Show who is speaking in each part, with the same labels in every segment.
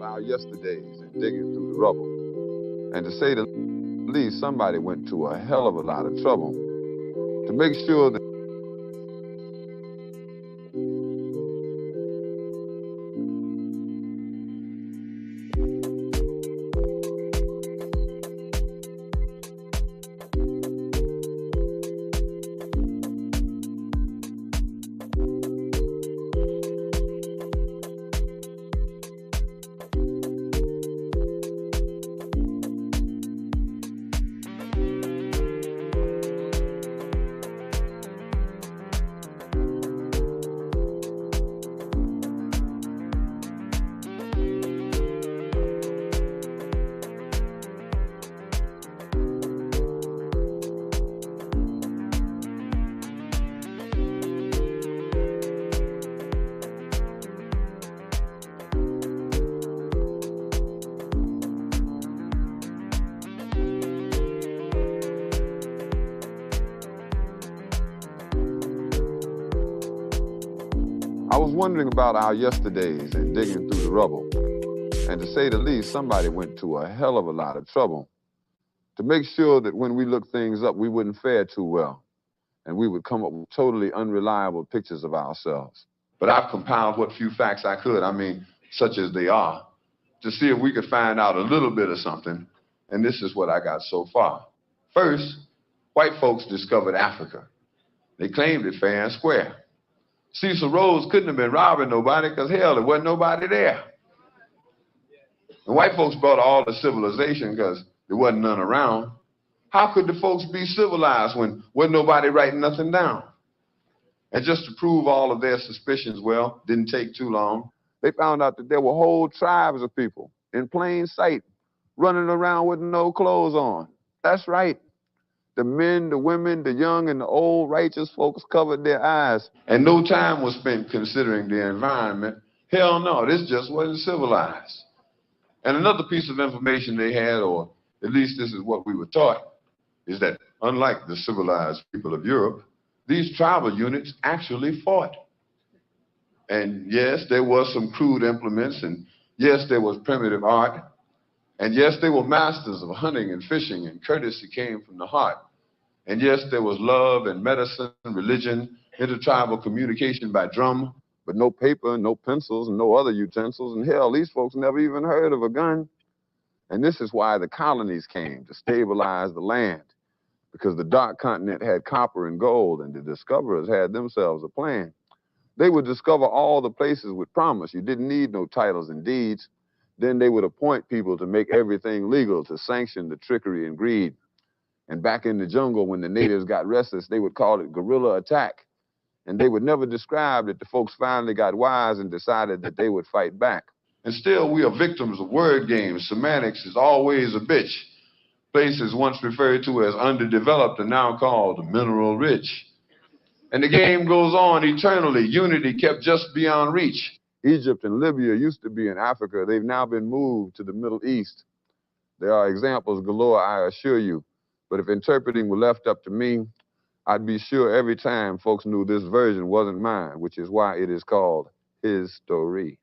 Speaker 1: about our yesterdays and digging through the rubble. And to say the least, somebody went to a hell of a lot of trouble to make sure that I was wondering about our yesterdays and digging through the rubble. And to say the least, somebody went to a hell of a lot of trouble to make sure that when we looked things up, we wouldn't fare too well. And we would come up with totally unreliable pictures of ourselves. But I've compiled what few facts I could, such as they are, to see if we could find out a little bit of something. And this is what I got so far. First, white folks discovered Africa. They claimed it fair and square. Cecil Rhodes couldn't have been robbing nobody because, hell, there wasn't nobody there. The white folks brought all the civilization because there wasn't none around. How could the folks be civilized when wasn't nobody writing nothing down? And just to prove all of their suspicions, well, didn't take too long. They found out that there were whole tribes of people in plain sight running around with no clothes on. That's right. The men, the women, the young, and the old righteous folks covered their eyes. And no time was spent considering the environment. Hell no, this just wasn't civilized. And another piece of information they had, or at least this is what we were taught, is that unlike the civilized people of Europe, these tribal units actually fought. And yes, there was some crude implements, and yes, there was primitive art, and yes, they were masters of hunting and fishing, and courtesy came from the heart. And yes, there was love and medicine, religion, intertribal communication by drum, but no paper, no pencils, and no other utensils. And hell, these folks never even heard of a gun. And this is why the colonies came, to stabilize the land, because the dark continent had copper and gold, and the discoverers had themselves a plan. They would discover all the places with promise. You didn't need no titles and deeds. Then they would appoint people to make everything legal, to sanction the trickery and greed. And back in the jungle, when the natives got restless, they would call it guerrilla attack. And they would never describe that the folks finally got wise and decided that they would fight back. And still, we are victims of word games. Semantics is always a bitch. Places once referred to as underdeveloped are now called mineral rich. And the game goes on eternally. Unity kept just beyond reach. Egypt and Libya used to be in Africa. They've now been moved to the Middle East. There are examples galore, I assure you. But if interpreting were left up to me, I'd be sure every time folks knew this version wasn't mine, which is why it is called His Story.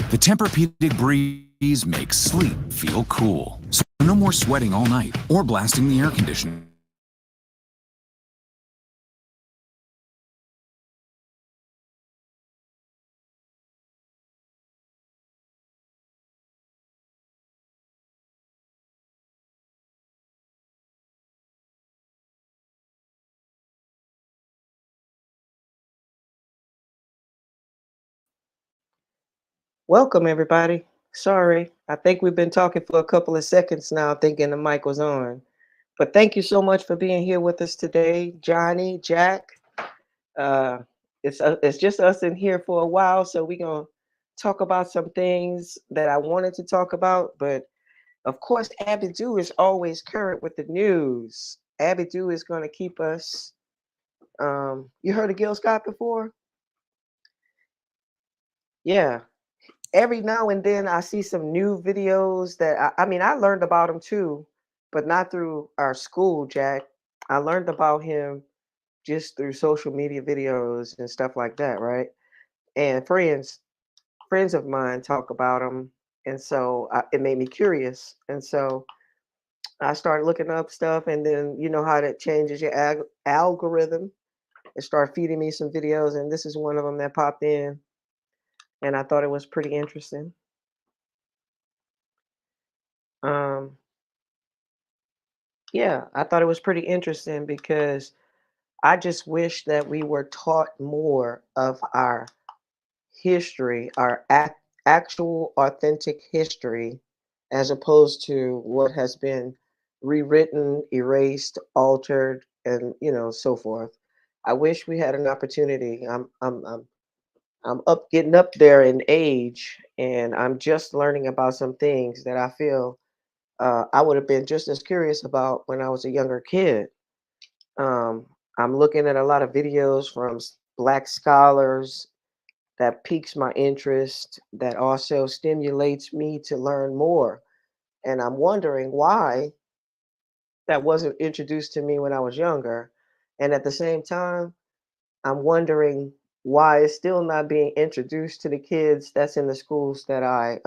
Speaker 2: The Tempur-Pedic Breeze makes sleep feel cool. So no more sweating all night or blasting the air conditioner.
Speaker 3: Welcome, everybody. Sorry, I think we've been talking for a couple of seconds now, thinking the mic was on. But thank you so much for being here with us today, Johnny, Jack. Uh, it's just us in here for a while, so we're gonna talk about some things that I wanted to talk about. But of course, Abby Dew is always current with the news. Abby Dew is going to keep us. You heard of Gil Scott before? Yeah, every now and then I see some new videos that I mean, I learned about him too, but not through our school, Jack. I learned about him just through social media videos and stuff like that, right? And friends of mine talk about him, and so it made me curious, and so I started looking up stuff, and then you know how that changes your algorithm. It started feeding me some videos, and this is one of them that popped in, and I thought it was pretty interesting. Um, yeah, I thought it was pretty interesting because I just wish that we were taught more of our history, our actual authentic history, as opposed to what has been rewritten, erased, altered, and so forth. I wish we had an opportunity. I'm up getting up there in age, and I'm just learning about some things that I feel I would have been just as curious about when I was a younger kid. Um, I'm looking at a lot of videos from Black scholars that piques my interest, that also stimulates me to learn more. And I'm wondering why that wasn't introduced to me when I was younger. And at the same time, I'm wondering why it's still not being introduced to the kids that's in the schools that I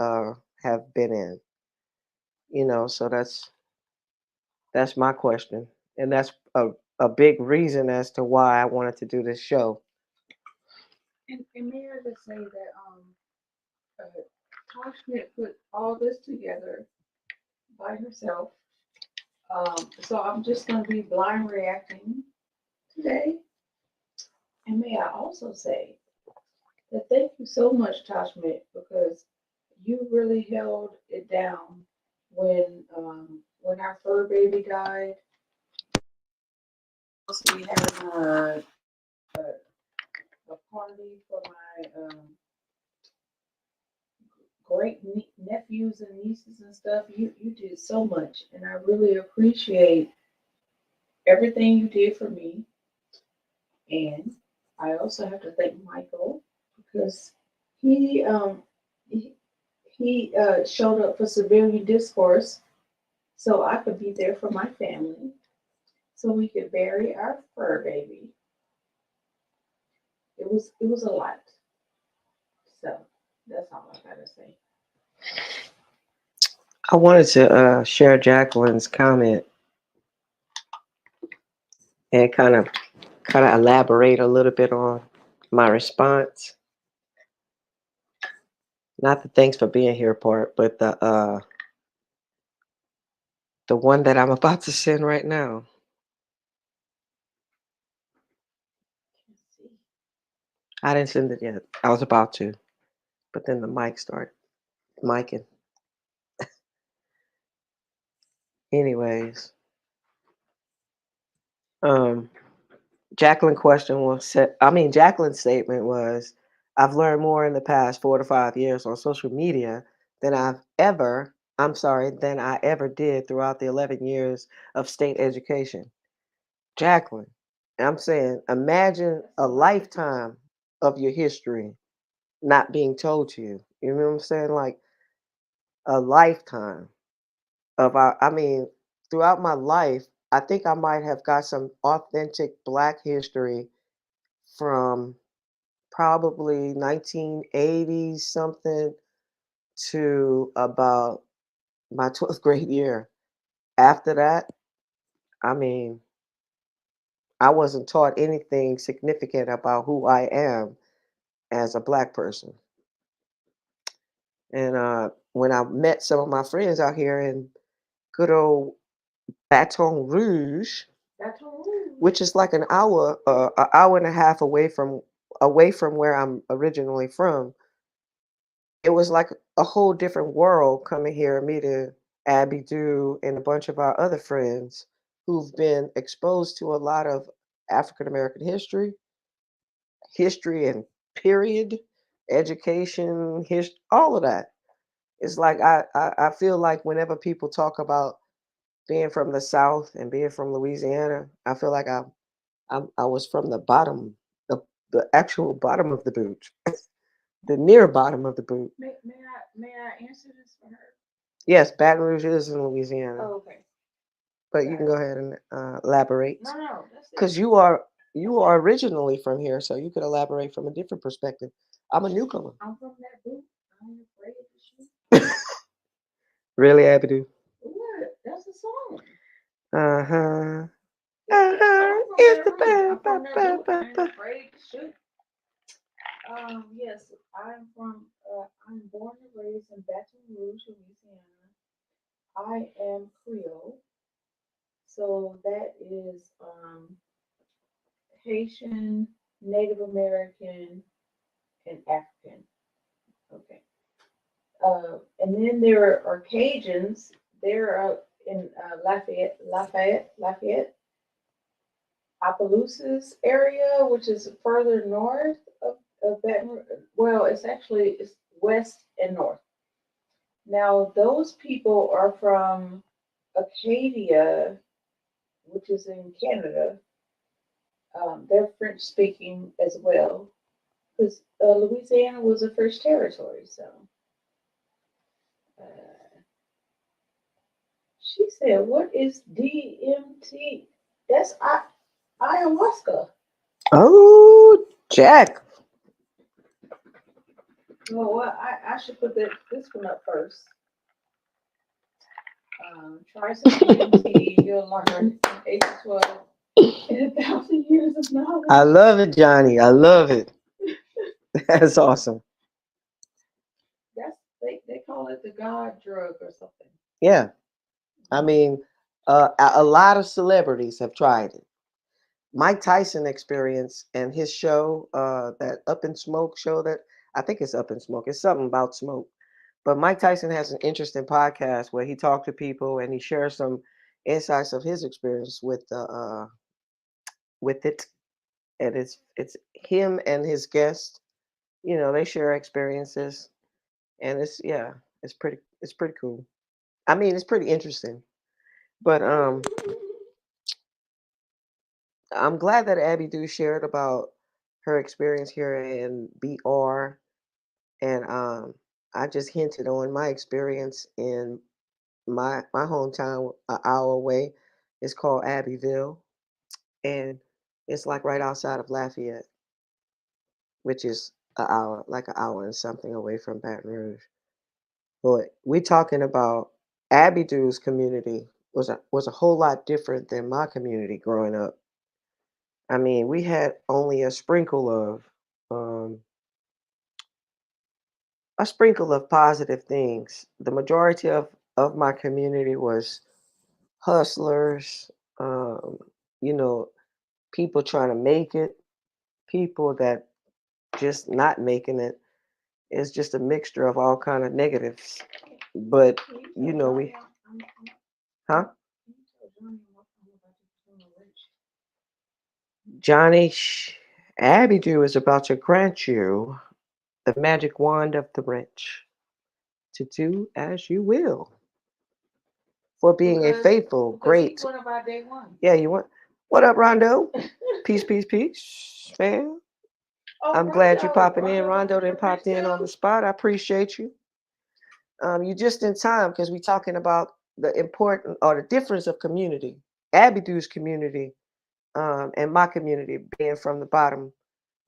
Speaker 3: have been in. So that's my question, and that's a big reason as to why I wanted to do this show.
Speaker 4: And may I just say that Tosh Schmidt put all this together by herself. So I'm just going to be blind reacting today. And may I also say that thank you so much, Tosh Schmidt, because you really held it down when our fur baby died. We had a party for my great nephews and nieces and stuff. You did so much, and I really appreciate everything you did for me. And I also have to thank Michael because he um he, he showed up for civilian discourse so I could be there for my family so we could bury our fur baby. It was a lot. So that's all I gotta say.
Speaker 3: I wanted to share Jacqueline's comment and kind of elaborate a little bit on my response. Not the thanks for being here part, but the one that I'm about to send right now. I didn't send it yet. I was about to, but then the mic started micing. Anyways, um, Jacqueline's statement was, I've learned more in the past 4 to 5 years on social media than I ever did throughout the 11 years of state education. Jacqueline, I'm saying, imagine a lifetime of your history not being told to you. You know what I'm saying? Like a lifetime I mean, throughout my life, I think I might have got some authentic Black history from probably 1980 something to about my 12th grade year. After that, I mean, I wasn't taught anything significant about who I am as a Black person. And when I met some of my friends out here in good old Baton Rouge,
Speaker 4: That's all.
Speaker 3: which is like an hour and a half away from where I'm originally from, it was like a whole different world coming here and meeting Abby Dew and a bunch of our other friends who've been exposed to a lot of African American history and period, education, all of that. It's like I feel like whenever people talk about being from the South and being from Louisiana, I feel like I was from the bottom, the actual bottom of the boot. the near bottom of the boot.
Speaker 4: May I answer this for her?
Speaker 3: Yes, Baton Rouge is in Louisiana,
Speaker 4: Oh, okay.
Speaker 3: but you can go ahead and elaborate
Speaker 4: No, that's it.
Speaker 3: because you are originally from here, so you could elaborate from a different perspective. I'm a newcomer.
Speaker 4: I'm from that boot. I'm afraid to shoot.
Speaker 3: Really, Abidou?
Speaker 4: What? That's a song.
Speaker 3: Uh-huh.
Speaker 4: It's
Speaker 3: It's
Speaker 4: I'm from
Speaker 3: the
Speaker 4: that boot. I ain't afraid to shoot. Yes, I'm born and raised in Baton Rouge, Louisiana. I am Creole, so that is Haitian, Native American, and African. Okay. And then there are Cajuns. They're in Lafayette, Opelousas area, which is further north of Baton Rouge. Well, it's west and north. Now, those people are from Acadia, which is in Canada. They're French speaking as well, because Louisiana was a French territory. So she said, "What is DMT?" That's ayahuasca.
Speaker 3: Oh, Jack.
Speaker 4: Well, I should put this one up first. Try some DMT, you'll learn 8 to 12 and 1,000 years of knowledge.
Speaker 3: I love it, Johnny. I love it. That's awesome.
Speaker 4: They call it the God drug or something.
Speaker 3: Yeah. I mean, a lot of celebrities have tried it. Mike Tyson experience and his show, that Up in Smoke show, that I think it's Up in Smoke. It's something about smoke. But Mike Tyson has an interesting podcast where he talks to people and he shares some insights of his experience with it. And it's him and his guest. You know, they share experiences, and it's pretty cool. I mean, it's pretty interesting. But I'm glad that Abby Do shared about her experience here in BR, and I just hinted on my experience in my hometown, an hour away. It's called Abbeville, and it's like right outside of Lafayette, which is like an hour and something away from Baton Rouge. But we talking about Abidu's community was a whole lot different than my community growing up. I mean, we had only um, a sprinkle of positive things. The majority of my community was hustlers, um, you know, people trying to make it, people that just not making it. It's just a mixture of all kind of negatives. But you know, huh? Johnny Abidu is about to grant you the magic wand of the wrench to do as you will for being a faithful,
Speaker 4: Because
Speaker 3: great.
Speaker 4: he's one of our day one.
Speaker 3: Yeah, you want. What up, Rondo? Peace, peace, peace, fam.
Speaker 4: Oh,
Speaker 3: I'm glad you
Speaker 4: Rondo,
Speaker 3: popping in.
Speaker 4: Rondo
Speaker 3: Rondo then popped in on the spot. I appreciate you. You just in time because we talking about the important or the difference of community. Abidu's community, and my community being from the bottom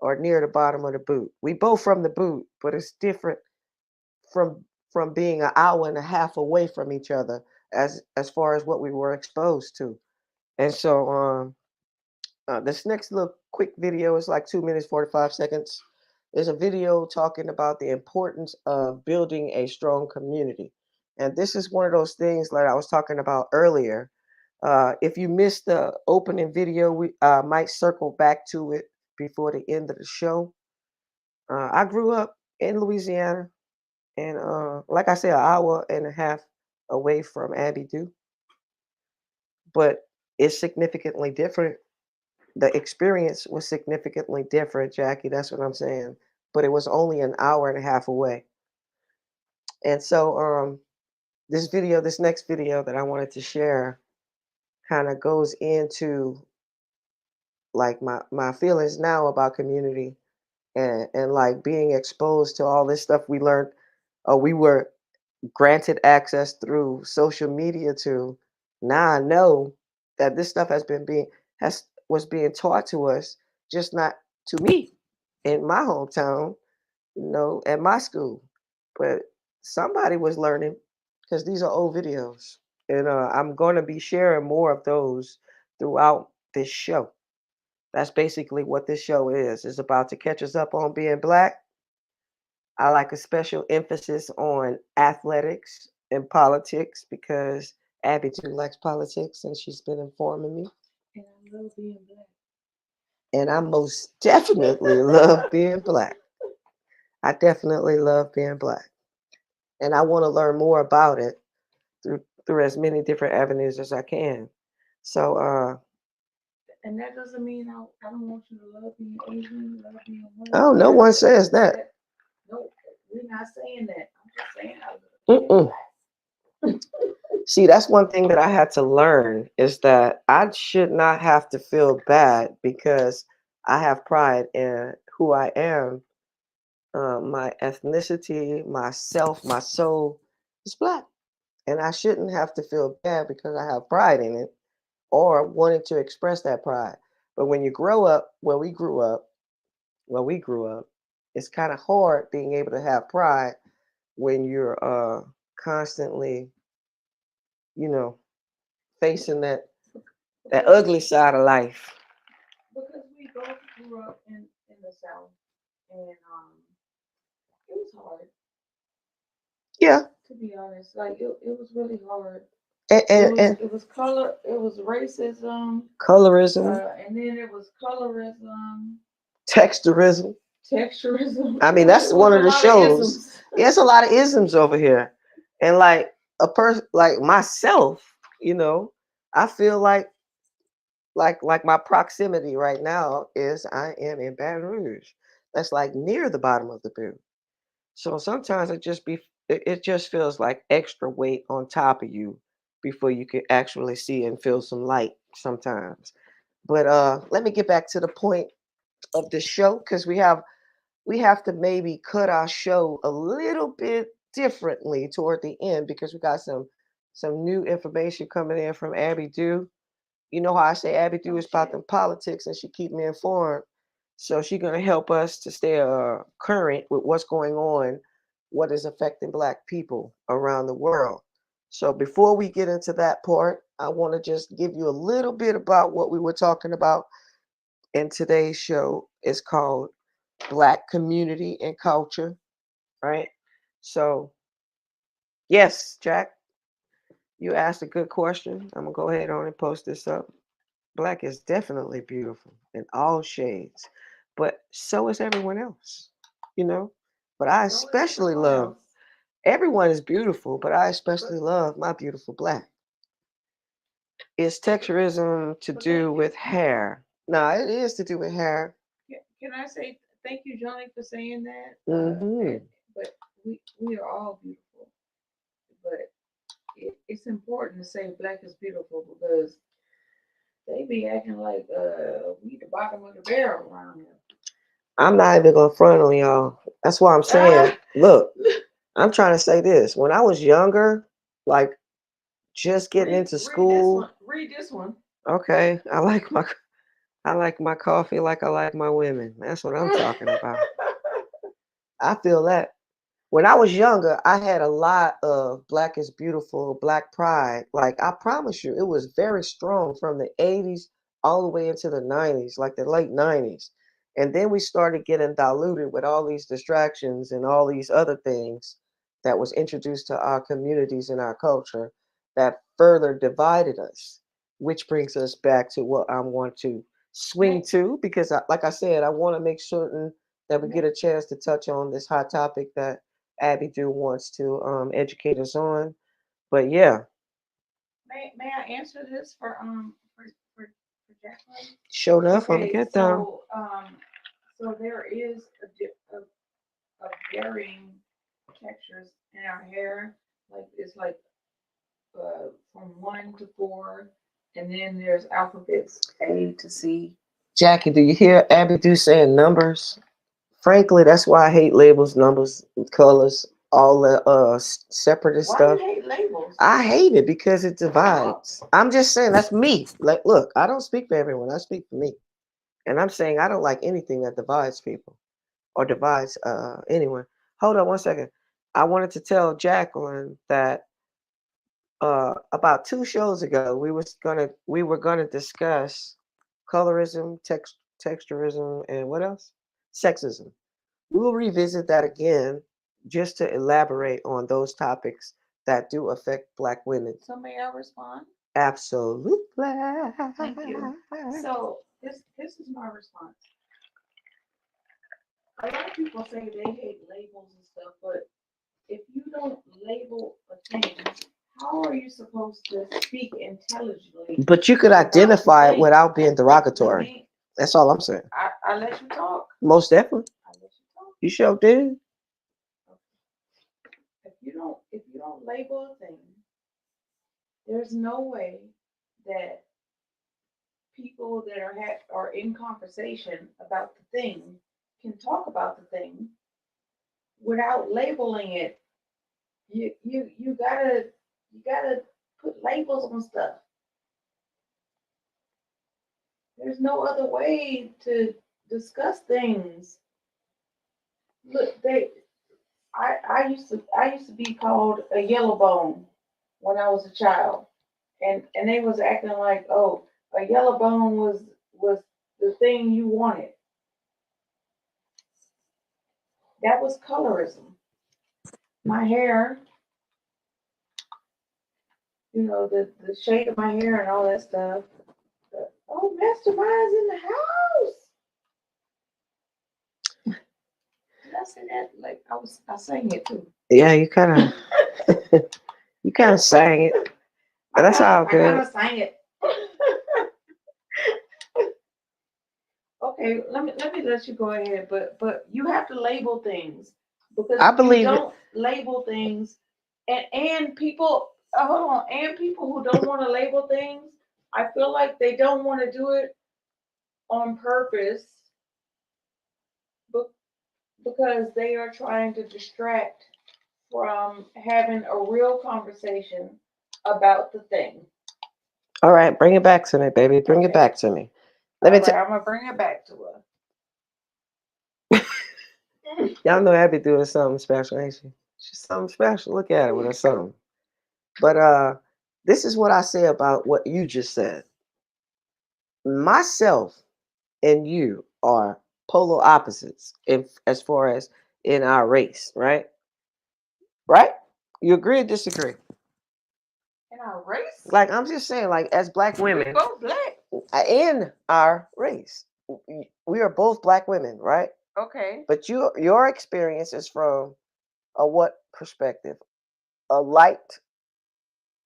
Speaker 3: or near the bottom of the boot. We both from the boot, but it's different from being an hour and a half away from each other as far as what we were exposed to. And so this next little quick video is like 2 minutes 45 seconds. There's a video talking about the importance of building a strong community. And this is one of those things that I was talking about earlier. If you missed the opening video, we might circle back to it before the end of the show. I grew up in Louisiana, and like I said, an hour and a half away from Abidu, but it's significantly different. The experience was significantly different, Jackie. That's what I'm saying. But it was only an hour and a half away. And so this next video that I wanted to share kind of goes into like my feelings now about community and like being exposed to all this stuff we learned, we were granted access through social media to. Now I know that this stuff has was being taught to us, just not to me in my hometown, at my school, but somebody was learning because these are old videos, and I'm going to be sharing more of those throughout this show. That's basically what this show is. It's about to catch us up on being black. I like a special emphasis on athletics and politics because Abby too likes politics and she's been informing me.
Speaker 4: And I love being black.
Speaker 3: And I most definitely love being black. I definitely love being black. And I want to learn more about it through as many different avenues as I can. So
Speaker 4: And that doesn't mean I don't want you to love being Asian, love being white.
Speaker 3: oh, no one says that.
Speaker 4: No, we're not saying that. I'm just saying I love being black.
Speaker 3: See, that's one thing that I had to learn is that I should not have to feel bad because I have pride in who I am. My ethnicity, myself, my soul is black. And I shouldn't have to feel bad because I have pride in it or wanted to express that pride. But when you grow up where we grew up, it's kind of hard being able to have pride when you're constantly, you know, facing that ugly side of life.
Speaker 4: Because we both grew up in the South, and it was hard.
Speaker 3: Yeah.
Speaker 4: To be honest, like it was really hard.
Speaker 3: And
Speaker 4: It was color. It was racism.
Speaker 3: colorism,
Speaker 4: And then it was colorism,
Speaker 3: texturism.
Speaker 4: texturism.
Speaker 3: I mean, that's one of the shows. Yeah, it's a lot of isms over here. And like a person like myself, I feel like my proximity right now is I am in Baton Rouge. That's like near the bottom of the boot. So sometimes it just feels like extra weight on top of you before you can actually see and feel some light sometimes. But let me get back to the point of the show because we have to maybe cut our show a little bit differently toward the end because we got some new information coming in from Abby Dew. You know how I say Abby Dew is about them politics and she keep me informed. So she's gonna help us to stay current with what's going on, what is affecting Black people around the world. So before we get into that part, I want to just give you a little bit about what we were talking about in today's show. It's called Black Community and Culture, right? So yes, Jack, you asked a good question. I'm gonna go ahead on and post this up. Black is definitely beautiful in all shades, but so is everyone else, you know. But I especially love everyone is beautiful, but I especially love my beautiful black. Is texturism to do with hair? No, it is to do with hair.
Speaker 4: Can I say thank you, Johnny, for saying that? But we are all beautiful. But it's important to say black is beautiful because they be acting like we the bottom of the barrel around here.
Speaker 3: I'm not even gonna front on y'all. That's why I'm saying, look, I'm trying to say this. When I was younger, like just getting into school.
Speaker 4: Read this one.
Speaker 3: Okay, I like my coffee like I like my women. That's what I'm talking about. I feel that. When I was younger, I had a lot of Black is beautiful, Black pride. Like I promise you, it was very strong from the 80s all the way into the 90s, like the late 90s. And then we started getting diluted with all these distractions and all these other things that was introduced to our communities and our culture that further divided us, which brings us back to what I want to swing to because like I said, I want to make certain that we get a chance to touch on this hot topic that Abby Dew wants to educate us on. But yeah.
Speaker 4: May I answer this for Jacqueline?
Speaker 3: Sure enough, I'm gonna get down.
Speaker 4: So there is a varying textures in our hair. Like it's like from 1 to 4, and then there's alphabets A to C.
Speaker 3: Jackie, do you hear Abby Dew saying numbers? Frankly, that's why I hate labels, numbers, colors, all the separatist
Speaker 4: Why
Speaker 3: stuff.
Speaker 4: you hate labels?
Speaker 3: I hate it because it divides. I'm just saying that's me. Like, look, I don't speak for everyone. I speak for me, and I'm saying I don't like anything that divides people or divides anyone. Hold on one second. I wanted to tell Jacqueline that about 2 shows ago we were gonna discuss colorism, texturism, and what else? Sexism. We will revisit that again just to elaborate on those topics that do affect Black women.
Speaker 4: So may I respond?
Speaker 3: Absolutely.
Speaker 4: Thank you. So this is my response. A lot of people say they hate labels and stuff, but if you don't label a thing, how are you supposed to speak intelligently?
Speaker 3: But you could
Speaker 4: about the
Speaker 3: identify it
Speaker 4: thing?
Speaker 3: without being
Speaker 4: Let
Speaker 3: derogatory.
Speaker 4: me-
Speaker 3: That's all I'm saying.
Speaker 4: I let you talk.
Speaker 3: Most definitely.
Speaker 4: I let you talk.
Speaker 3: You sure did.
Speaker 4: If you don't label a thing, there's no way that people that are in conversation about the thing can talk about the thing without labeling it. You gotta put labels on stuff. There's no other way to discuss things. Look, I used to be called a yellow bone when I was a child, and they was acting like, oh, a yellow bone was the thing you wanted. That was colorism. My hair, the shade of my hair and all that stuff. Oh, Mastermind's in the house. Did I say that? Like I sang it too.
Speaker 3: Yeah, you kind of sang it. But that's all
Speaker 4: I
Speaker 3: good.
Speaker 4: kind of sang it. Okay, let me let you go ahead, but you have to label things because
Speaker 3: I
Speaker 4: if
Speaker 3: believe
Speaker 4: you
Speaker 3: it.
Speaker 4: don't label things, and people hold on, and people who don't want to label things, I feel like they don't want to do it on purpose, but because they are trying to distract from having a real conversation about the thing.
Speaker 3: All right, bring it back to me, baby. Bring it
Speaker 4: Okay.
Speaker 3: back to me.
Speaker 4: All
Speaker 3: Let me
Speaker 4: right,
Speaker 3: tell
Speaker 4: I'm gonna bring it back to her.
Speaker 3: y'all know Abby doing something special, ain't she? She's something special. Look at her with her something. But this is what I say about what you just said. Myself and you are polar opposites as far as in our race, right? Right? You agree or disagree?
Speaker 4: In our race,
Speaker 3: Like I'm just saying, like as Black
Speaker 4: we
Speaker 3: women
Speaker 4: both black.
Speaker 3: in our race, we are both Black women, right?
Speaker 4: Okay.
Speaker 3: But your experience is from a what perspective? A light,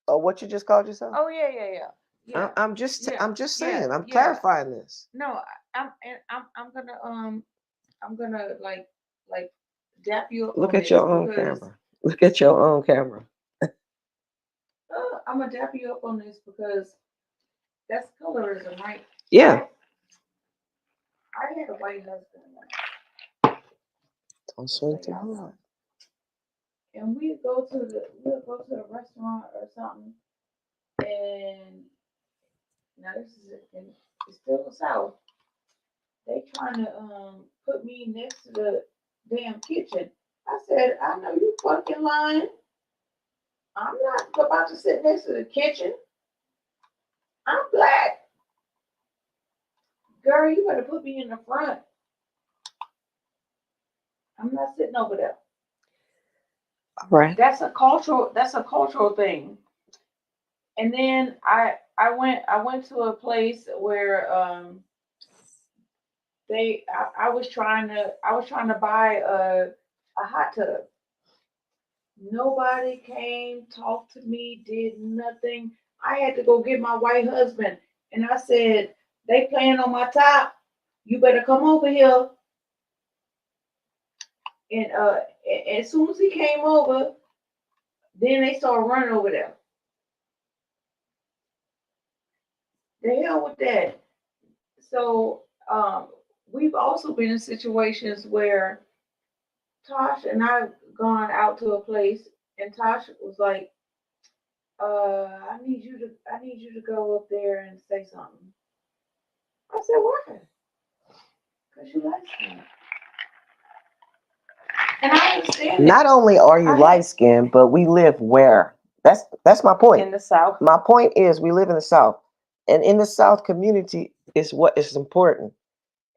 Speaker 3: or what you just called yourself?
Speaker 4: Oh yeah.
Speaker 3: I'm just
Speaker 4: Yeah,
Speaker 3: I'm just
Speaker 4: yeah,
Speaker 3: saying. I'm
Speaker 4: yeah.
Speaker 3: clarifying this.
Speaker 4: No, I'm gonna like dap you up
Speaker 3: Look
Speaker 4: on
Speaker 3: at
Speaker 4: this
Speaker 3: your own
Speaker 4: because
Speaker 3: camera. Look at your own camera.
Speaker 4: I'm gonna dap you up on this because that's colorism, right?
Speaker 3: Yeah.
Speaker 4: I had a white husband
Speaker 3: Don't swing
Speaker 4: once,
Speaker 3: too hard.
Speaker 4: and we'd go to a restaurant or something, and now this is it's still the South. They trying to put me next to the damn kitchen. I said, I know you fucking lying. I'm not about to sit next to the kitchen. I'm black. Girl, you better put me in the front. I'm not sitting over there.
Speaker 3: All right.
Speaker 4: That's a cultural thing. And then I went to a place where I was trying to buy a hot tub. Nobody came, talked to me, did nothing. I had to go get my white husband, and I said, "They playing on my top. You better come over here." And as soon as he came over, then they started running over there. The hell with that. So we've also been in situations where Tosh and I've gone out to a place and Tosh was like, I need you to go up there and say something. I said, why? Because you like me. And I understand it.
Speaker 3: Not only are you light skinned, but we live where? That's my point.
Speaker 4: In the South.
Speaker 3: My point is we live in the South. And in the South community is what is important.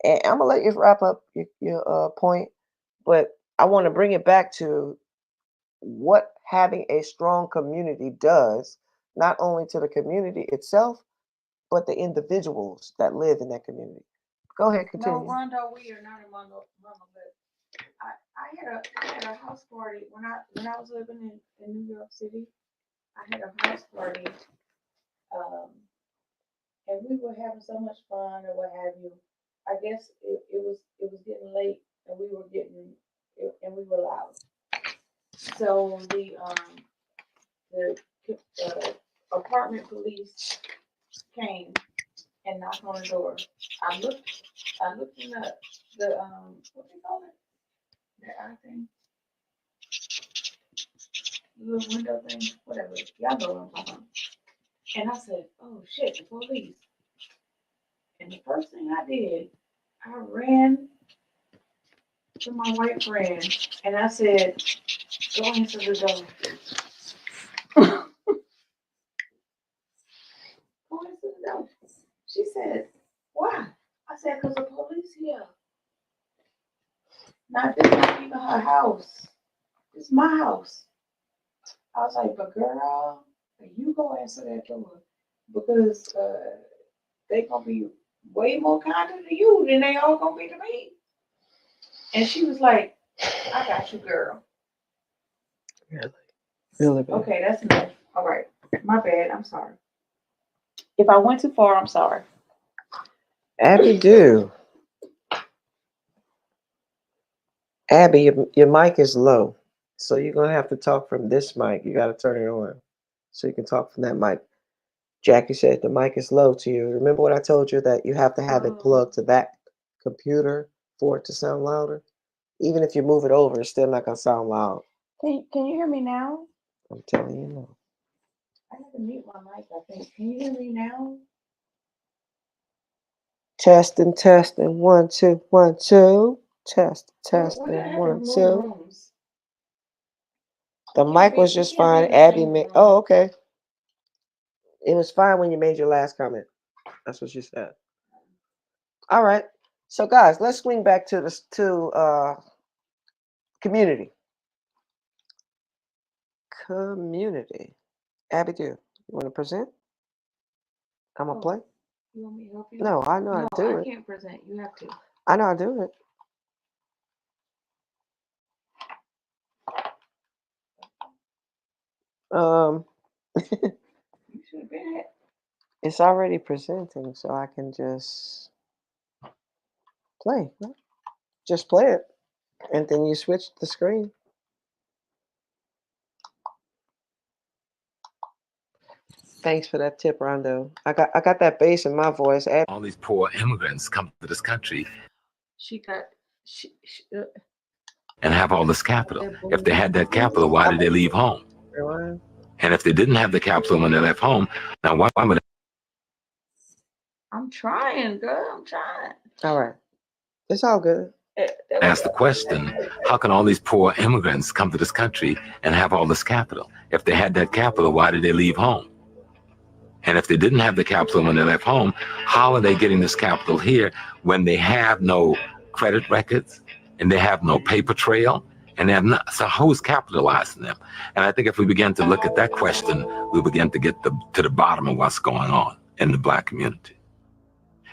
Speaker 3: And I'm gonna let you wrap up your point, but I want to bring it back to what having a strong community does, not only to the community itself, but the individuals that live in that community. Go ahead, continue.
Speaker 4: No, Rondo, we are not among but I had a house party when I was living in New York City. I had a house party, and we were having so much fun or what have you. I guess it was getting late and we were loud. So the apartment police came and knocked on the door. I looked in the what do you call it? The eye thing, the little window thing, whatever. Y'all know what I'm talking about. And I said, "Oh shit, the police!" And the first thing I did, I ran to my white friend and I said, "Go answer the door." Go answer the door. She said, "Why?" I said, "Because the police here." Now, this is not even her house. This is my house. I was like, "But girl, you go answer that door because they gonna be way more kinder to you than they all gonna be to me." And she was like, "I got you, girl."
Speaker 3: Really bad.
Speaker 4: Okay, that's enough. All right, my bad. I'm sorry. If I went too far, I'm sorry.
Speaker 3: Abby, Abby, your mic is low, so you're gonna have to talk from this mic. You gotta turn it on so you can talk from that mic. Jackie said the mic is low to you. Remember what I told you, that you have to have it plugged to that computer for it to sound louder? Even if you move it over, it's still not gonna sound loud.
Speaker 4: Can you hear me now?
Speaker 3: I'm telling you now.
Speaker 4: I have to mute my mic, I think. Can you hear me now?
Speaker 3: Testing, 1, 2, 1, 2. Testing,
Speaker 4: We're gonna have to
Speaker 3: 1,
Speaker 4: remove
Speaker 3: 2.
Speaker 4: rooms.
Speaker 3: The mic was just fine. Abby made. Oh, okay. It was fine when you made your last comment. That's what she said. All right. So guys, let's swing back to this community. Community. Abby, you want to present? I'm gonna play.
Speaker 4: You want me to help you?
Speaker 3: No, I know how to do
Speaker 4: I
Speaker 3: it.
Speaker 4: can't present. You have to.
Speaker 3: I know how to do it.
Speaker 4: You should have been at.
Speaker 3: It's already presenting, so I can just play. Just play it, and then you switch the screen. Thanks for that tip, Rondo. I got that bass in my voice.
Speaker 2: All these poor immigrants come to this country and have all this capital. If they had that capital, why did they leave home?
Speaker 3: Rewind.
Speaker 2: And if they didn't have the capital when they left home, now why would they?
Speaker 4: I'm trying, girl. I'm trying.
Speaker 3: All right. It's all good.
Speaker 2: Ask the question, how can all these poor immigrants come to this country and have all this capital? If they had that capital, why did they leave home? And if they didn't have the capital when they left home, how are they getting this capital here when they have no credit records and they have no paper trail and they have not? So who's capitalizing them? And I think if we begin to look at that question, we begin to get to the bottom of what's going on in the Black community.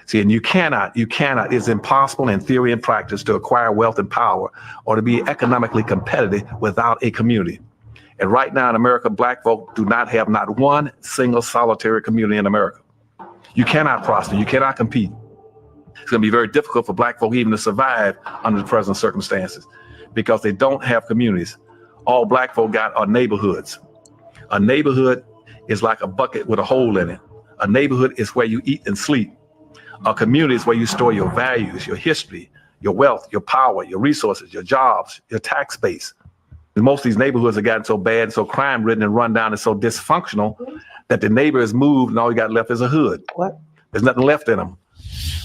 Speaker 5: See, and you cannot, it's impossible in theory and practice to acquire wealth and power or to be economically competitive without a community. And right now in America, Black folk do not have not one single solitary community in America. You cannot prosper, you cannot compete. It's gonna be very difficult for Black folk even to survive under the present circumstances because they don't have communities. All Black folk got are neighborhoods. A neighborhood is like a bucket with a hole in it. A neighborhood is where you eat and sleep. A community is where you store your values, your history, your wealth, your power, your resources, your jobs, your tax base. And most of these neighborhoods have gotten so bad and so crime ridden and run down and so dysfunctional that the neighbor has moved and all you got left is a hood.
Speaker 3: What?
Speaker 5: There's nothing left in them.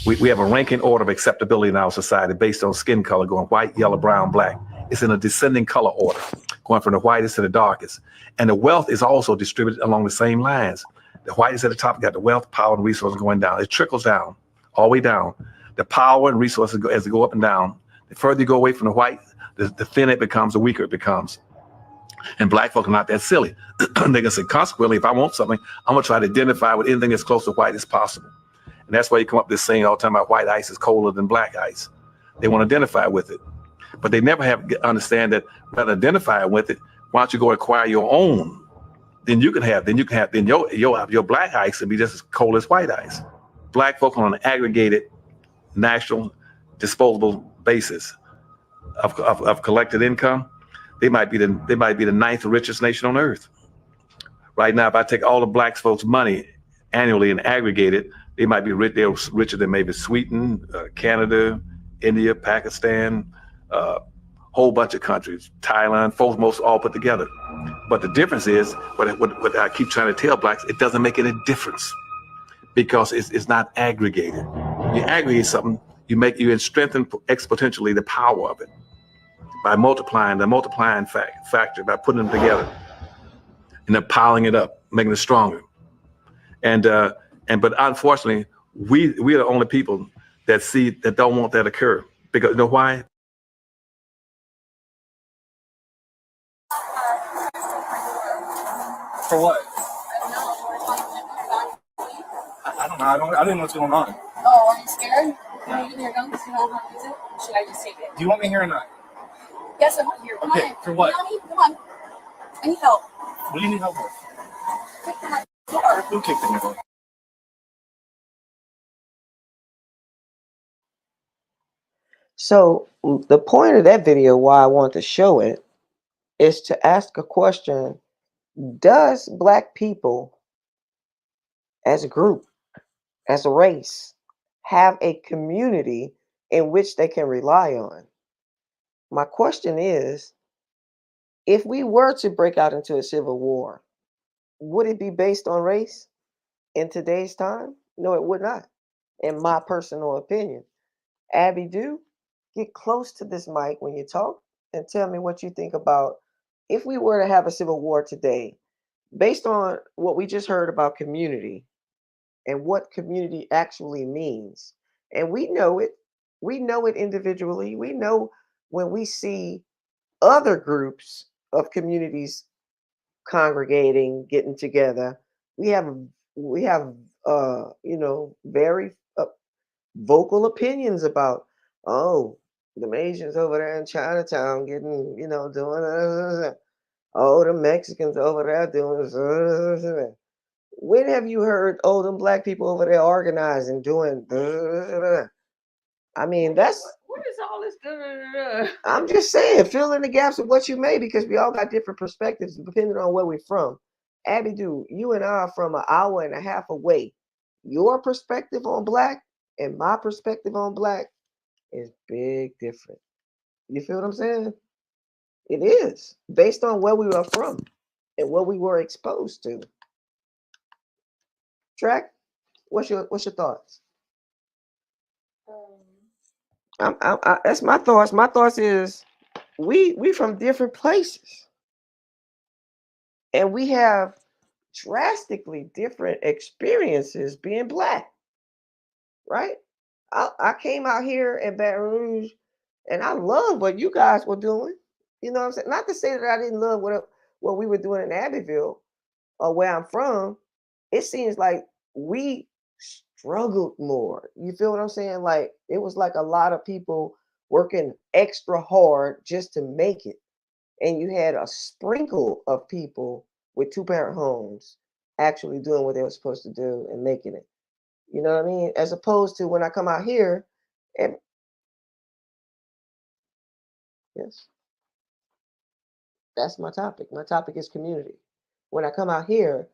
Speaker 5: We have a ranking order of acceptability in our society based on skin color, going white, yellow, brown, black. It's in a descending color order, going from the whitest to the darkest. And the wealth is also distributed along the same lines. The whitest at the top got the wealth, power, and resources going down. It trickles down, all the way down. The power and resources go, as they go up and down. The further you go away from the white, the thinner it becomes, the weaker it becomes. And black folk are not that silly. They can say, consequently, if I want something, I'm gonna try to identify with anything as close to white as possible. And that's why you come up with this saying all the time about white ice is colder than black ice. They want to identify with it. But they never have understand that rather than identify with it, why don't you go acquire your own? Then your black ice can be just as cold as white ice. Black folk on an aggregated national disposable basis of collected income, they might be the ninth richest nation on earth. Right now, if I take all the black folks' money annually and aggregate it, they might be rich. They're richer than maybe Sweden, Canada, India, Pakistan, whole bunch of countries, Thailand, folks most all put together. But the difference is, what I keep trying to tell blacks, it doesn't make any difference because it's not aggregated. You aggregate something, you strengthen exponentially the power of it by multiplying factor, by putting them together and then piling it up, making it stronger. But unfortunately, we are the only people that don't want that to occur. Because you know why?
Speaker 6: For what? I don't know. I didn't know what's going on.
Speaker 7: Oh, are you scared? Are you your guns? You don't want to use it? Should I just take it?
Speaker 6: Do you want me here or not?
Speaker 7: Yes, I'm here. Come
Speaker 6: Okay,
Speaker 7: on.
Speaker 6: for what?
Speaker 7: Come on. I need help.
Speaker 6: What do you need help with?
Speaker 7: Kick the door.
Speaker 6: Who kicked in your door?
Speaker 3: So the point of that video, why I want to show it, is to ask a question. Does Black people as a group, as a race, have a community in which they can rely on? My question is, if we were to break out into a civil war, would it be based on race in today's time? No, it would not, in my personal opinion. Abby, get close to this mic when you talk and tell me what you think about if we were to have a civil war today, based on what we just heard about community and what community actually means. And we know it individually. We know when we see other groups of communities congregating, getting together, we have very vocal opinions about, oh, the Asians over there in Chinatown getting, doing, oh, the Mexicans over there doing. When have you heard, oh, them Black people over there organizing, doing? I mean,
Speaker 4: What is all this?
Speaker 3: I'm just saying, fill in the gaps of what you may, because we all got different perspectives depending on where we're from. Abby, you and I are from an hour and a half away. Your perspective on Black and my perspective on Black is big different. You feel what I'm saying? It is based on where we were from and what we were exposed to. Track, what's your thoughts? That's my thoughts. My thoughts is we from different places, and we have drastically different experiences being Black, right? I came out here in Baton Rouge, and I love what you guys were doing. You know what I'm saying? Not to say that I didn't love what we were doing in Abbeville or where I'm from. It seems like we struggled more. You feel what I'm saying? Like it was like a lot of people working extra hard just to make it. And you had a sprinkle of people with 2-parent homes actually doing what they were supposed to do and making it. You know what I mean? As opposed to when I come out here and yes, that's my topic. My topic is community. When I come out here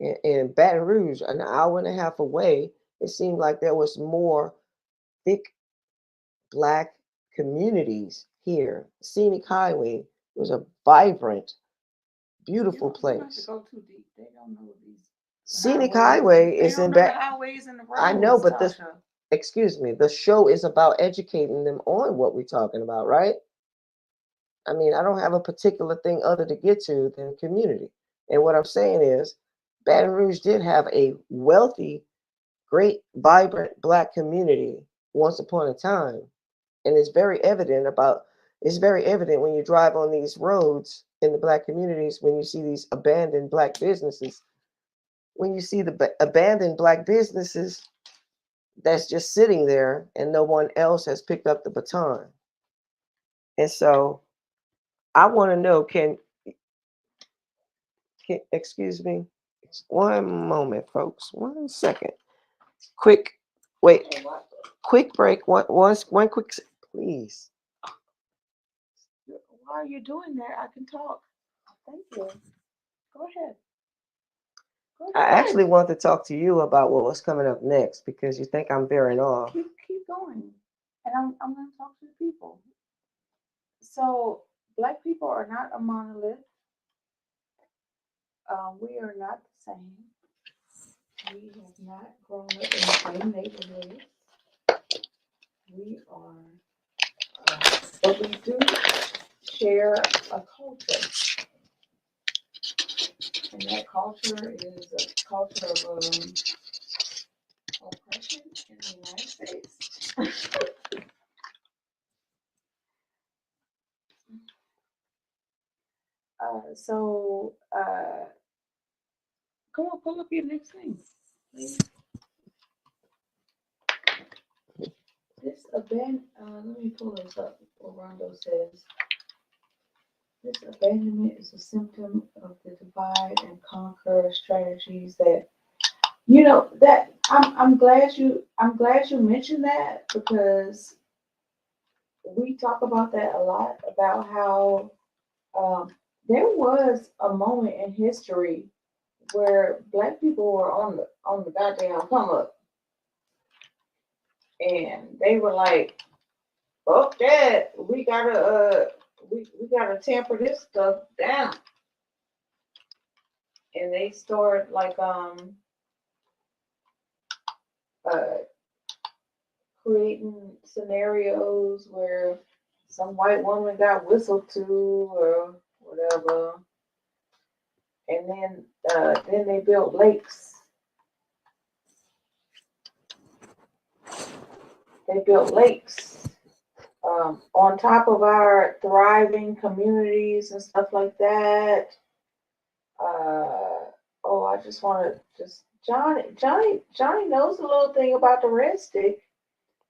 Speaker 3: in Baton Rouge, an hour and a half away, it seemed like there was more thick Black communities here. Scenic Highway was a vibrant, beautiful
Speaker 4: You don't have to
Speaker 3: place.
Speaker 4: go too deep. They don't know these
Speaker 3: Scenic
Speaker 4: highways.
Speaker 3: Highway
Speaker 4: They
Speaker 3: is
Speaker 4: don't
Speaker 3: in
Speaker 4: know the
Speaker 3: back.
Speaker 4: highways and the roads.
Speaker 3: I know, but this,
Speaker 4: Tasha.
Speaker 3: excuse me, the show is about educating them on what we're talking about, right? I mean, I don't have a particular thing other to get to than community. And what I'm saying is, Baton Rouge did have a wealthy, great, vibrant Black community once upon a time. And it's very evident when you drive on these roads in the Black communities, when you see these abandoned Black businesses, when you see the abandoned Black businesses that's just sitting there and no one else has picked up the baton. And so I want to know, can excuse me, one moment, folks, 1 second. Quick, wait, quick break, one quick, please.
Speaker 4: While you're doing that, I can talk. Thank you. Go ahead. Go
Speaker 3: I
Speaker 4: ahead.
Speaker 3: actually want to talk to you about what was coming up next because you think I'm veering off.
Speaker 4: Keep going. And I'm going to talk to the people. So, Black people are not a monolith. We are not the same. We have not grown up in the same neighborhood. We are, but we do share a culture. And that culture is a culture of oppression in the United States. Come on, pull up your next thing, please. This event, let me pull this up. What Rondo says. This abandonment is a symptom of the divide and conquer strategies that, that I'm glad you mentioned that, because we talk about that a lot, about how there was a moment in history where Black people were on the goddamn come up, and they were like, "Fuck that! We gotta tamper this stuff down." And they start like creating scenarios where some white woman got whistled to or whatever, and then they built lakes. They built lakes on top of our thriving communities and stuff like that. I just want to Johnny knows a little thing about the Red Stick.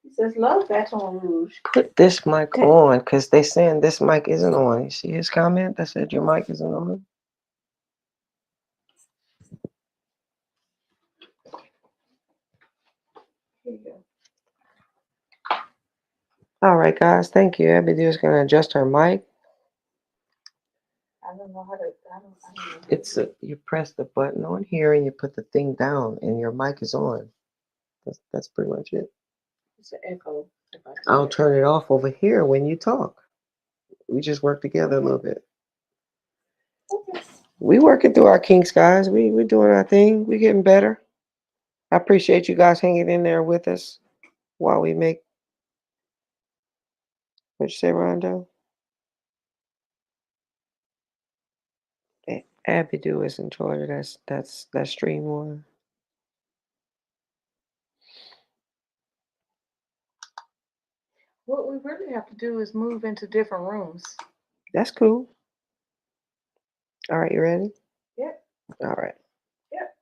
Speaker 4: He says, "Love Baton Rouge."
Speaker 3: Put this mic on, because they saying this mic isn't on. You see his comment that said your mic isn't on?
Speaker 4: Here you go.
Speaker 3: All right, guys, thank you. Abby is going to adjust her mic.
Speaker 4: I don't know how to. I don't know.
Speaker 3: It's you press the button on here and you put the thing down, and your mic is on. That's pretty much it.
Speaker 4: It's an echo.
Speaker 3: I'll turn it off over here when you talk. We just work together a little bit.
Speaker 4: Okay.
Speaker 3: We working through our kinks, guys. We're doing our thing. We're getting better. I appreciate you guys hanging in there with us while we make. What'd you say, Rondo? Abidu is in Georgia. That's stream one.
Speaker 4: What we really have to do is move into different rooms.
Speaker 3: That's cool. All right, you ready?
Speaker 4: Yep.
Speaker 3: All right.
Speaker 4: Yep.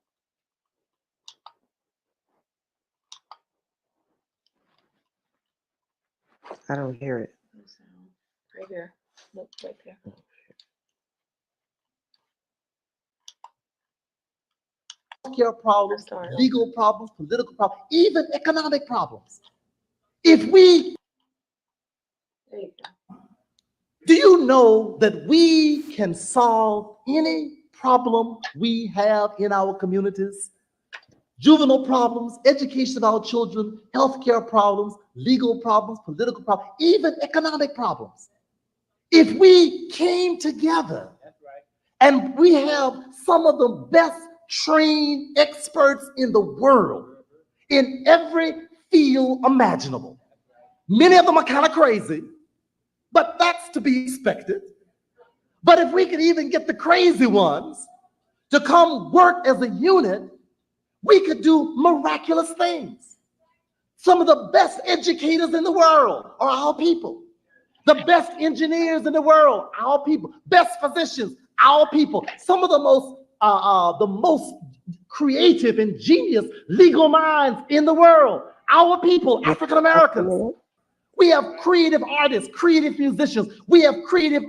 Speaker 3: I don't hear it.
Speaker 4: Right here. Look right there.
Speaker 8: Healthcare problems,
Speaker 4: Sorry.
Speaker 8: legal problems, political problems, even economic problems. If we,
Speaker 4: There you go.
Speaker 8: do you know that we can solve any problem we have in our communities juvenile problems, education of our children, healthcare problems, legal problems, political problems, even economic problems. If we came together, and we have some of the best trained experts in the world in every field imaginable. Many of them are kind of crazy, but that's to be expected. But if we could even get the crazy ones to come work as a unit, we could do miraculous things. Some of the best educators in the world are our people. The best engineers in the world, our people. Best physicians, our people. Some of the most creative and genius legal minds in the world, our people, African Americans. We have creative artists, creative musicians. We have creative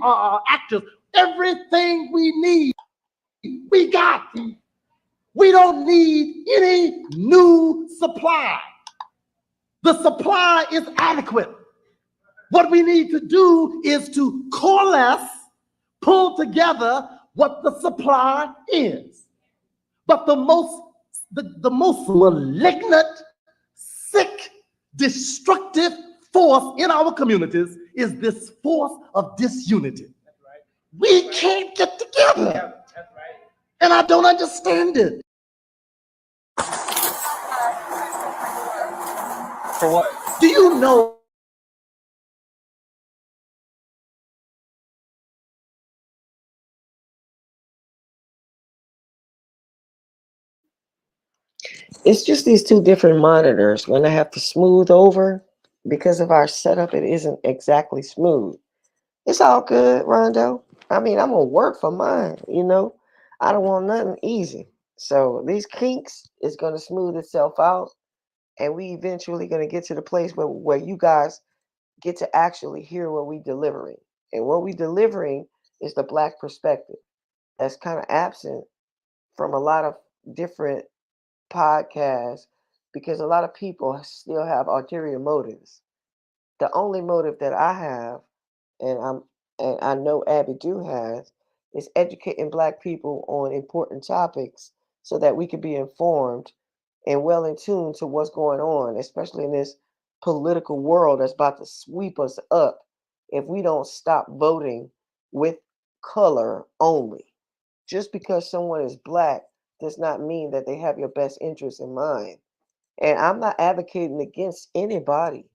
Speaker 8: actors. Everything we need, we got. We don't need any new supply. The supply is adequate. What we need to do is to coalesce, pull together what the supply is. But the most malignant, sick, destructive force in our communities is this force of disunity. We can't get together. And I don't understand it.
Speaker 6: For what?
Speaker 8: Do you know
Speaker 3: It's just these two different monitors. When I have to smooth over, because of our setup, it isn't exactly smooth. It's all good, Rondo. I mean, I'm gonna work for mine, you know. I don't want nothing easy. So these kinks is gonna smooth itself out, and we eventually gonna get to the place where you guys get to actually hear what we delivering. And what we delivering is the Black perspective that's kind of absent from a lot of different podcasts because a lot of people still have ulterior motives. The only motive that I have, and I know Abby do has, is educating Black people on important topics so that we can be informed and well in tune to what's going on, especially in this political world that's about to sweep us up if we don't stop voting with color only. Just because someone is Black does not mean that they have your best interest in mind. And I'm not advocating against anybody.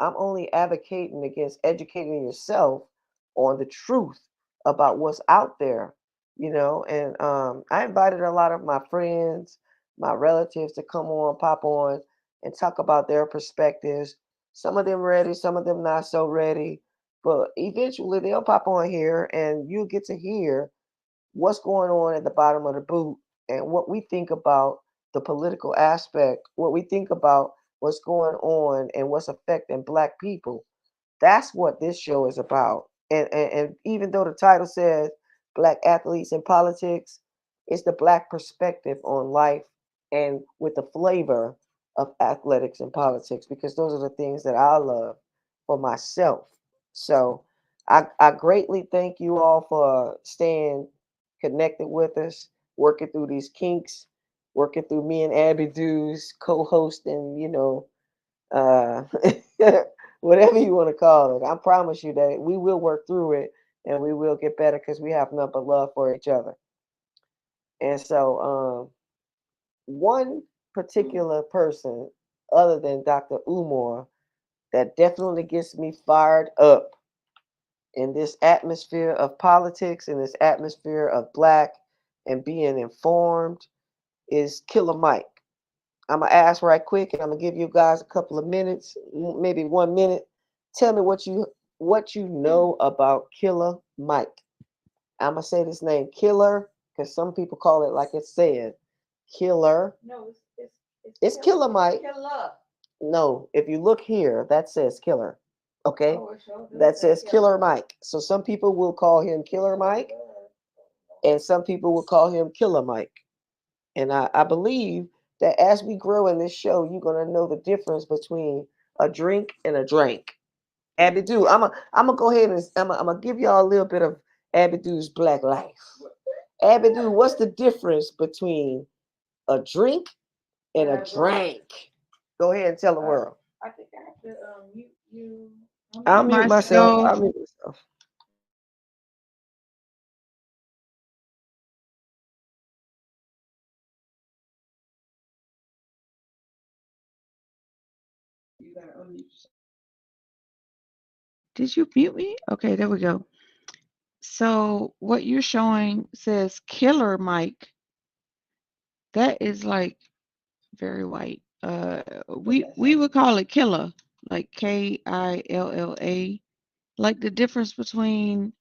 Speaker 3: I'm only advocating against educating yourself on the truth about what's out there, you know. And I invited a lot of my friends, my relatives to come on, pop on, and talk about their perspectives. Some of them ready, some of them not so ready. But eventually they'll pop on here and you get to hear what's going on at the bottom of the boot and what we think about the political aspect, what we think about what's going on and what's affecting Black people. That's what this show is about. And even though the title says Black athletes in politics, it's the Black perspective on life and with the flavor of athletics and politics, because those are the things that I love for myself. So I greatly thank you all for staying connected with us, working through these kinks, working through me and Abby Dews co-hosting, you know, uh, whatever you want to call it. I promise you that we will work through it and we will get better because we have nothing but love for each other. And so, one particular person, other than Dr. Umar, that definitely gets me fired up in this atmosphere of politics, in this atmosphere of Black and being informed, is Killer Mike. I'm gonna ask right quick, and I'm gonna give you guys a couple of minutes, maybe 1 minute. Tell me what you know about Killer Mike. I'm gonna say this name, Killer, because some people call it like it said, Killer.
Speaker 4: No,
Speaker 3: It's Killer Mike.
Speaker 4: Killer.
Speaker 3: No, if you look here, that says Killer. Okay,
Speaker 4: Oh, it sure does
Speaker 3: that
Speaker 4: say
Speaker 3: says Killer Mike. So some people will call him Killer Mike, and some people will call him Killer Mike. And I believe that as we grow in this show, you're gonna know the difference between a drink and a drink. Abby Dew, I'm gonna go ahead and I'm gonna give y'all a little bit of Abby Dew's Black life. Abby Dew, what's the difference between a drink and a drink. Go ahead and tell the world.
Speaker 4: I think I have to you.
Speaker 3: I'll mute myself. I'll mute myself.
Speaker 4: Did you mute me? Okay, there we go. So what you're showing says Killer Mike. That is like very white. We would call it killer, like Killa. Like the difference between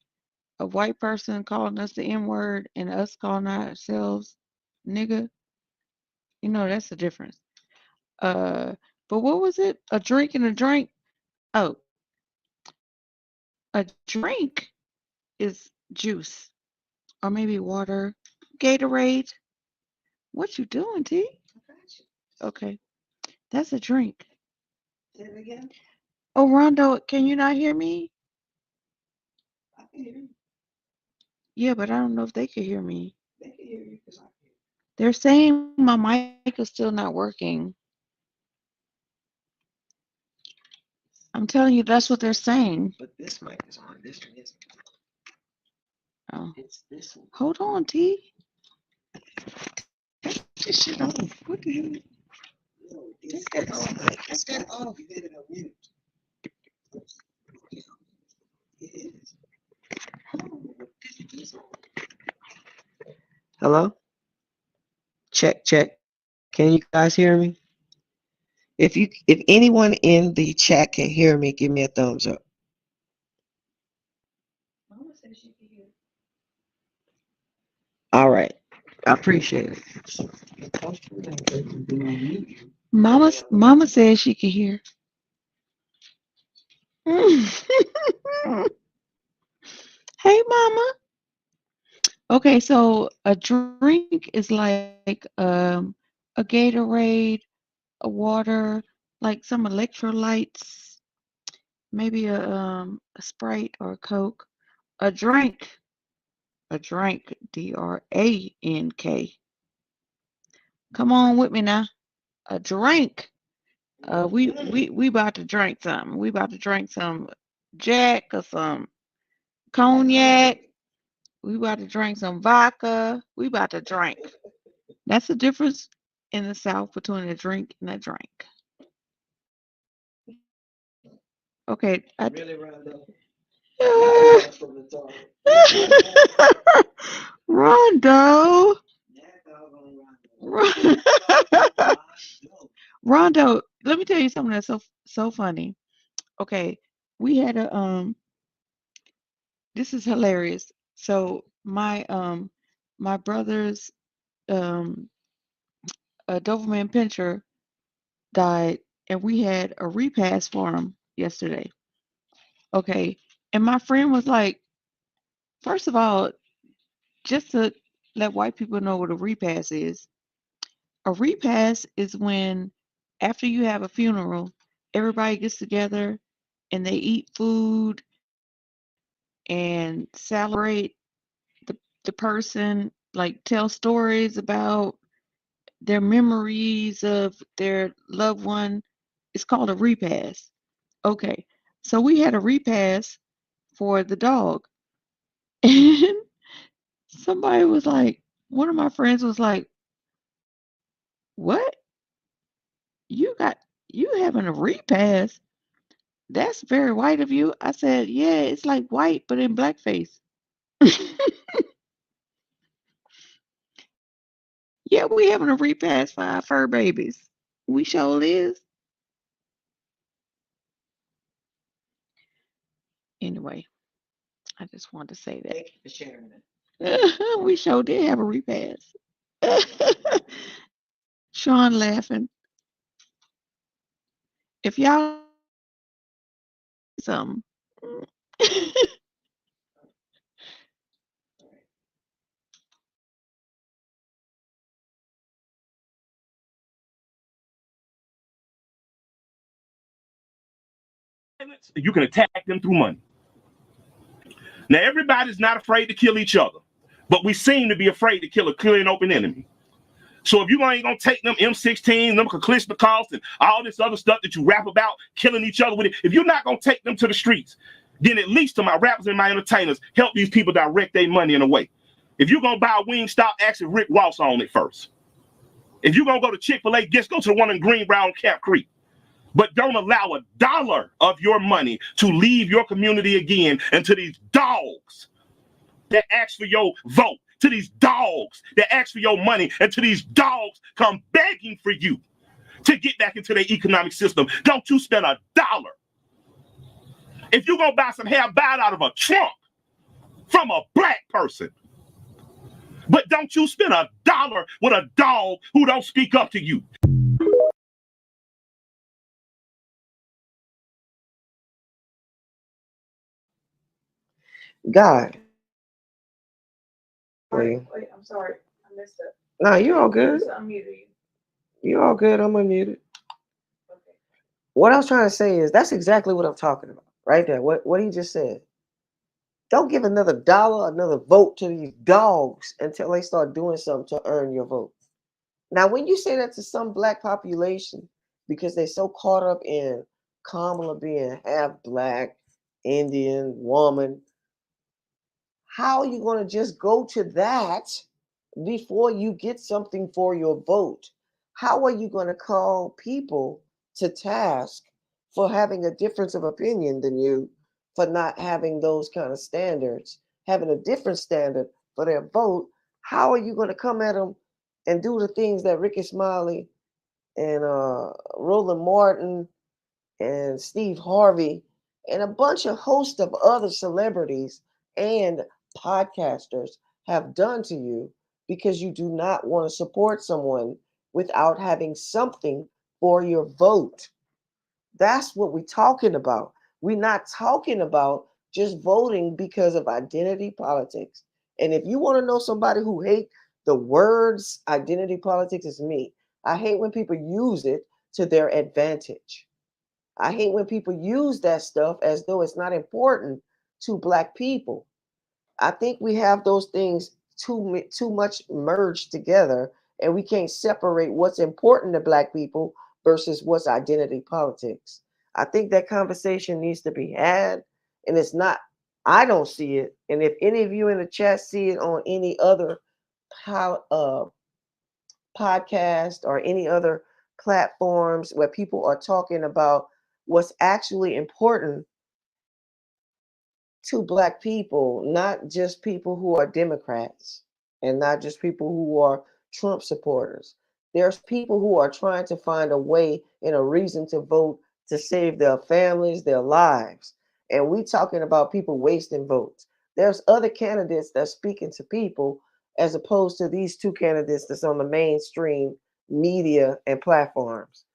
Speaker 4: a white person calling us the N-word and us calling ourselves nigga. You know, that's the difference. But what was it? A drink and a drink? Oh, a drink is juice or maybe water, Gatorade. What you doing, T? Okay, that's a drink.
Speaker 3: Say it again.
Speaker 4: Oh, Rondo, can you not hear me?
Speaker 3: I can hear you.
Speaker 4: Yeah, but I don't know if they can hear me.
Speaker 3: They can hear you because I can.
Speaker 4: They're saying my mic is still not working. I'm telling you, that's what they're saying.
Speaker 3: But this mic is on. This one isn't.
Speaker 4: Oh,
Speaker 3: It's this one.
Speaker 4: hold on, T.
Speaker 3: This shit on. What the hell? No, it's that off. It's that off. You had it on mute. It is. Hello? Check, check. Can you guys hear me? If anyone in the chat can hear me, give me a thumbs up.
Speaker 4: Mama said she could hear.
Speaker 3: All right. I appreciate it.
Speaker 4: Mama said she could hear. Hey, Mama. Okay, so a drink is like a Gatorade, a water, like some electrolytes, maybe a Sprite or a Coke. A drink, DRANK. Come on with me now. A drink. We about to drink something. We about to drink some Jack or some cognac. We about to drink some vodka. We about to drink. That's the difference in the South between a drink and a drink. Okay.
Speaker 3: Really, Rondo?
Speaker 4: Rondo. Rondo, let me tell you something that's so funny. Okay, we had a this is hilarious. So my brother's Doberman Pinscher died, and we had a repast for him yesterday. Okay, and my friend was like, first of all, just to let white people know what a repast is. A repast is when, after you have a funeral, everybody gets together and they eat food and celebrate the person, like tell stories about their memories of their loved one. It's called a repast. Okay, so we had a repast for the dog. And somebody was like, one of my friends was like, what? You having a repast? That's very white of you. I said, yeah, it's like white, but in blackface. Yeah, we having a repast for our fur babies. We sure is. Anyway, I just wanted to say that.
Speaker 3: Thank you for sharing that.
Speaker 4: We sure did have a repast. Sean laughing. If y'all something.
Speaker 9: You can attack them through money. Now, everybody's not afraid to kill each other, but we seem to be afraid to kill a clear and open enemy. So if you ain't gonna take them M16, them Kalishnikovs, and all this other stuff that you rap about, killing each other with it, if you're not gonna take them to the streets, then at least to my rappers and my entertainers, help these people direct their money in a way. If you're gonna buy a Wingstop, ask if Rick Ross on it first. If you're gonna go to Chick-fil-A, just go to the one in Greenbrier on Camp Creek. But don't allow $1 of your money to leave your community again and to these dogs that ask for your vote, to these dogs that ask for your money, and to these dogs come begging for you to get back into their economic system. Don't you spend $1. If you're gonna buy some hair, buy it out of a trunk from a black person. But don't you spend $1 with a dog who don't speak up to you.
Speaker 3: God.
Speaker 4: Wait, I'm sorry. I messed up.
Speaker 3: No, you're all good.
Speaker 4: Just unmuted you.
Speaker 3: You're all good. I'm unmuted.
Speaker 4: Okay.
Speaker 3: What I was trying to say is that's exactly what I'm talking about right there. What he just said. Don't give another dollar, another vote to these dogs until they start doing something to earn your vote. Now, when you say that to some black population, because they're so caught up in Kamala being half black, Indian, woman, how are you going to just go to that before you get something for your vote? How are you going to call people to task for having a difference of opinion than you, for not having those kind of standards, having a different standard for their vote? How are you going to come at them and do the things that Ricky Smiley and Roland Martin and Steve Harvey and a bunch of hosts of other celebrities and podcasters have done to you because you do not want to support someone without having something for your vote? That's what we're talking about. We're not talking about just voting because of identity politics. And if you want to know somebody who hate the words identity politics, is me. I hate when people use it to their advantage. I hate when people use that stuff as though it's not important to black people. I think we have those things too much merged together, and we can't separate what's important to black people versus what's identity politics. I think that conversation needs to be had, and it's not. I don't see it, and if any of you in the chat see it on any other podcast or any other platforms where people are talking about what's actually important to black people, not just people who are Democrats and not just people who are Trump supporters. There's people who are trying to find a way and a reason to vote to save their families, their lives. And we talking about people wasting votes. There's other candidates that's speaking to people as opposed to these two candidates that's on the mainstream media and platforms.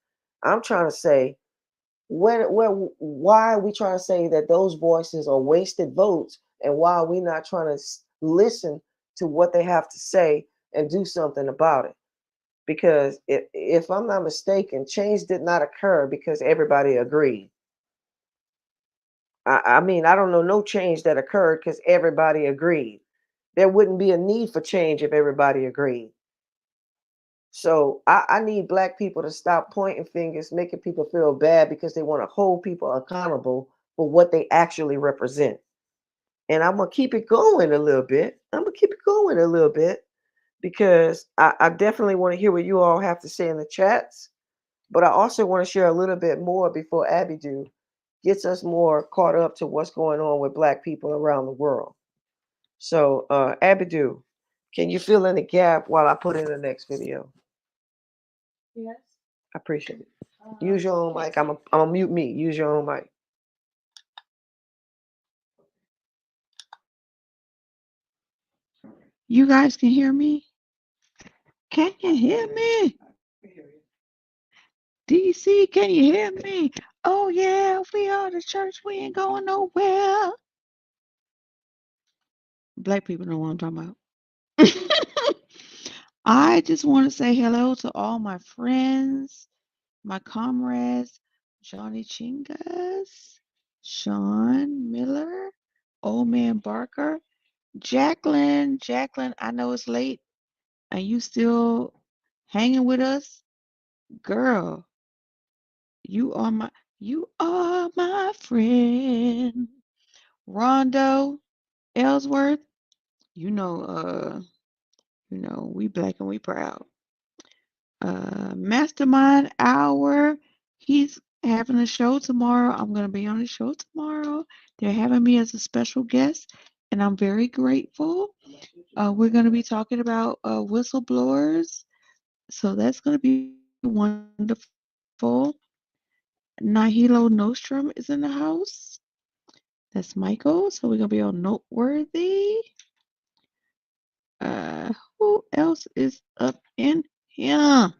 Speaker 3: I'm trying to say, why are we trying to say that those voices are wasted votes, and why are we not trying to listen to what they have to say and do something about it? Because if I'm not mistaken, change did not occur because everybody agreed. I mean, I don't know no change that occurred because everybody agreed. There wouldn't be a need for change if everybody agreed. So I need black people to stop pointing fingers, making people feel bad because they want to hold people accountable for what they actually represent. And I'm going to keep it going a little bit. Because I definitely want to hear what you all have to say in the chats. But I also want to share a little bit more before Abidu gets us more caught up to what's going on with black people around the world. So Abidu, can you fill in the gap while I put in the next video?
Speaker 4: Yes.
Speaker 3: I appreciate it. Use your own mic. I'm gonna mute me. Use your own mic.
Speaker 10: You guys can hear me? Can you hear me? DC, can you hear me? Oh yeah, we are the church. We ain't going nowhere. Black people know what I'm talking about. I just want to say hello to all my friends, my comrades, Johnny Chingas, Sean Miller, Old Man Barker, Jacqueline. Jacqueline, I know it's late and you still hanging with us. Girl, you are my friend. Rondo Ellsworth, you know, we black and we proud. Mastermind Hour, he's having a show tomorrow. I'm going to be on the show tomorrow. They're having me as a special guest, and I'm very grateful. We're going to be talking about whistleblowers, so that's going to be wonderful. Nihilo Nostrum is in the house. That's Michael, so we're going to be on Noteworthy. Who else is up in here?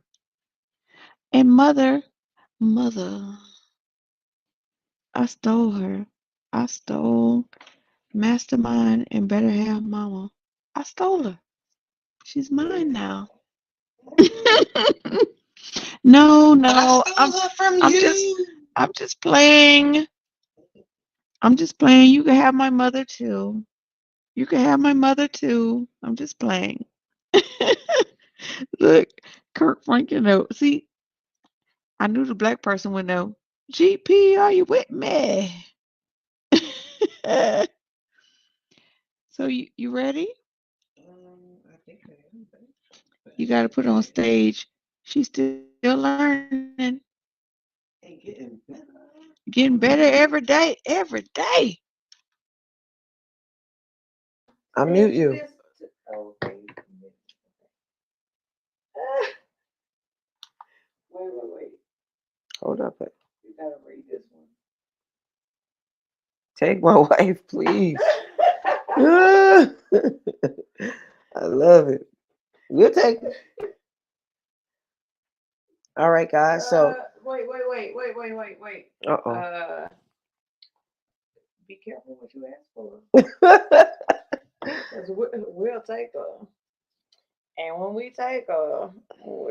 Speaker 10: And Mother, I stole her. I stole Mastermind and Better Have Mama. I stole her. She's mine now. No, I'm just playing. I'm just playing. You can have my mother too. I'm just playing. Look, Kurt Franklin, know. See, I knew the black person would know. GP, are you with me? So you ready?
Speaker 3: I think I am.
Speaker 10: You got to put it on stage. She's still learning.
Speaker 3: And
Speaker 10: Getting better every day. Every day.
Speaker 3: I mute you.
Speaker 4: Okay. Wait.
Speaker 3: Hold up.
Speaker 4: You gotta read this one.
Speaker 3: Take my wife, please. I love it. We'll take it. All right, guys. So.
Speaker 4: Wait.
Speaker 3: Uh-oh.
Speaker 4: Be careful what you ask for. 'Cause we'll take her. And when we take her,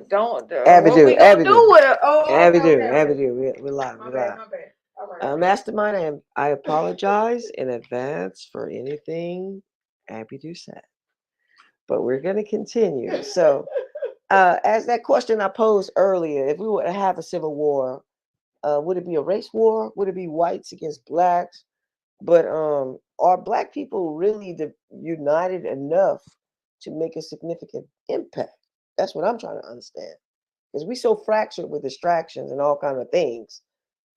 Speaker 4: don't
Speaker 3: Abby
Speaker 4: what we gonna do with her? Oh,
Speaker 3: Abby
Speaker 4: okay.
Speaker 3: do. We're live.
Speaker 4: My
Speaker 3: We're
Speaker 4: bad.
Speaker 3: live.
Speaker 4: All right.
Speaker 3: Mastermind, I apologize in advance for anything Abby do said. But we're going to continue. So, as that question I posed earlier, if we were to have a civil war, would it be a race war? Would it be whites against blacks? But are black people really united enough to make a significant impact? That's what I'm trying to understand. Because we're so fractured with distractions and all kinds of things.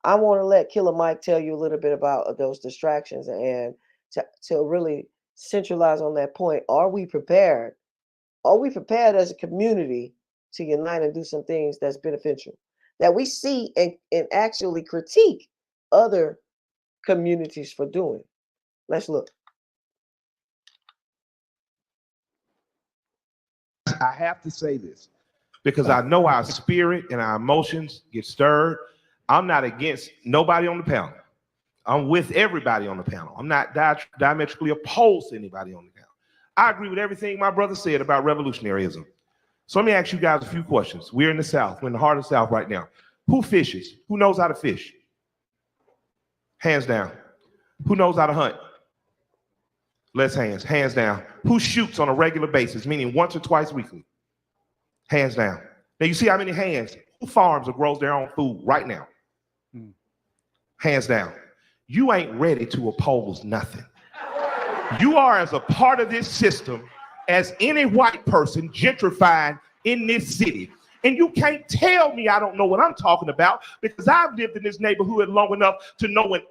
Speaker 3: I want to let Killer Mike tell you a little bit about those distractions and to really centralize on that point. Are we prepared? Are we prepared as a community to unite and do some things that's beneficial, that we see and actually critique other communities for doing? Let's look.
Speaker 9: I have to say this because I know our spirit and our emotions get stirred. I'm not against nobody on the panel. I'm with everybody on the panel. I'm not diametrically opposed to anybody on the panel. I agree with everything my brother said about revolutionaryism. So let me ask you guys a few questions. We're in the South. We're in the heart of the South right now. Who fishes? Who knows how to fish? Hands down. Who knows how to hunt? Less hands. Hands down. Who shoots on a regular basis, meaning once or twice weekly? Hands down. Now you see how many hands? Who farms or grows their own food right now? Hands down. You ain't ready to oppose nothing. You are as a part of this system as any white person gentrified in this city. And you can't tell me I don't know what I'm talking about, because I've lived in this neighborhood long enough to know when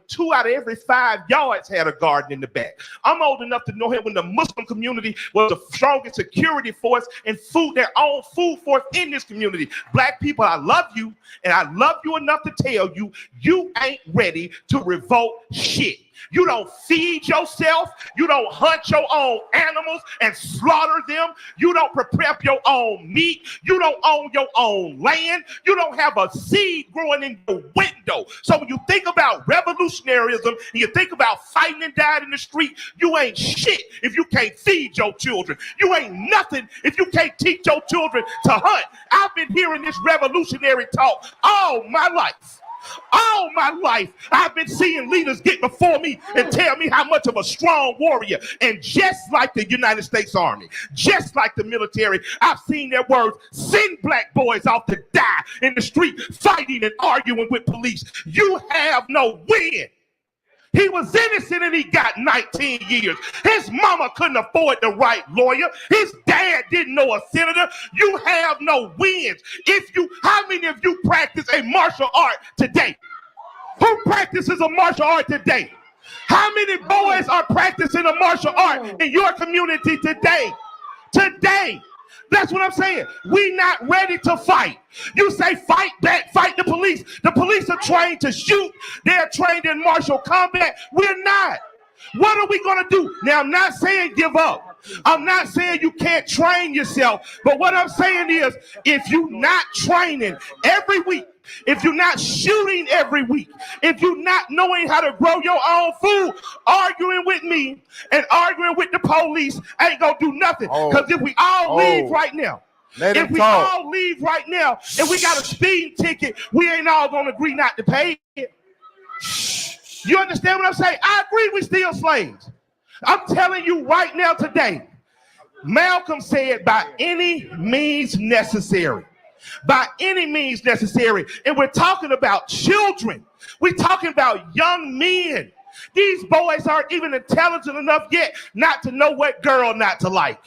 Speaker 9: 2 out of every 5 yards had a garden in the back. I'm old enough to know when the Muslim community was the strongest security force and their own food force in this community. Black people, I love you, and I love you enough to tell you, you ain't ready to revolt shit. You don't feed yourself. You don't hunt your own animals and slaughter them. You don't prepare your own meat. You don't own your own land. You don't have a seed growing in your window. So when you think about revolutionaryism and you think about fighting and dying in the street, you ain't shit if you can't feed your children. You ain't nothing if you can't teach your children to hunt. I've been hearing this revolutionary talk all my life. All my life, I've been seeing leaders get before me and tell me how much of a strong warrior. And just like the United States Army, just like the military, I've seen their words send black boys off to die in the street fighting and arguing with police. You have no win. He was innocent and he got 19 years. His mama couldn't afford the right lawyer. His dad didn't know a senator. You have no wins. How many of you practice a martial art today? Who practices a martial art today? How many boys are practicing a martial art in your community today? Today. That's what I'm saying. We not ready to fight. You say fight back, fight the police. The police are trained to shoot. They're trained in martial combat. We're not. What are we going to do? Now, I'm not saying give up. I'm not saying you can't train yourself. But what I'm saying is, if you're not training every week, if you're not shooting every week, if you're not knowing how to grow your own food, arguing with me and arguing with the police ain't going to do nothing. Because if we all leave right now, all leave right now and we got a speeding ticket, we ain't all going to agree not to pay it. You understand what I'm saying? I agree we still slaves. I'm telling you right now today, Malcolm said by any means necessary. By any means necessary. And we're talking about children. We're talking about young men. These boys aren't even intelligent enough yet not to know what girl not to like.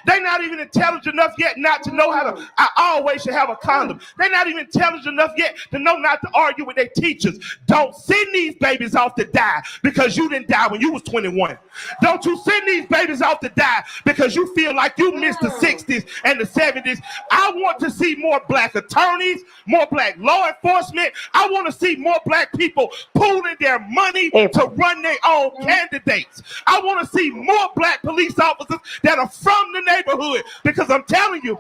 Speaker 9: They're not even intelligent enough yet not to know how to, I always should have a condom. They're not even intelligent enough yet to know not to argue with their teachers. Don't send these babies off to die because you didn't die when you was 21. Don't you send these babies off to die because you feel like you missed the 60s and the 70s. I want to see more black attorneys, more black law enforcement. I want to see more black people pooling their money to run their own candidates. I want to see more black police officers that are from the neighborhood, because I'm telling you,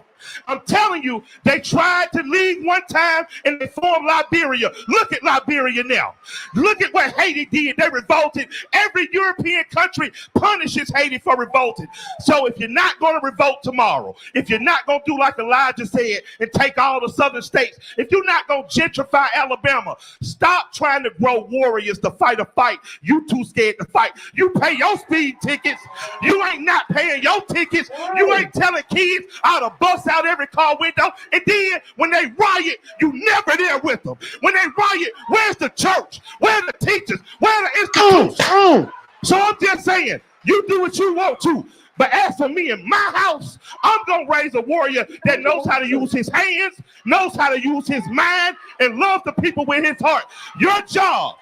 Speaker 9: they tried to leave one time and they formed Liberia. Look at Liberia now. Look at what Haiti did. They revolted. Every European country punishes Haiti for revolting. So if you're not going to revolt tomorrow, if you're not going to do like Elijah said and take all the southern states, if you're not going to gentrify Alabama, stop trying to grow warriors to fight a fight you too scared to fight. You pay your speed tickets. You ain't not paying your tickets. You ain't telling kids how to bust out every car window. And then when they riot, you never there with them. When they riot, where's the church? Where are the teachers? Where are the institutions? So I'm just saying, you do what you want to. But as for me in my house, I'm going to raise a warrior that knows how to use his hands, knows how to use his mind, and love the people with his heart. Your job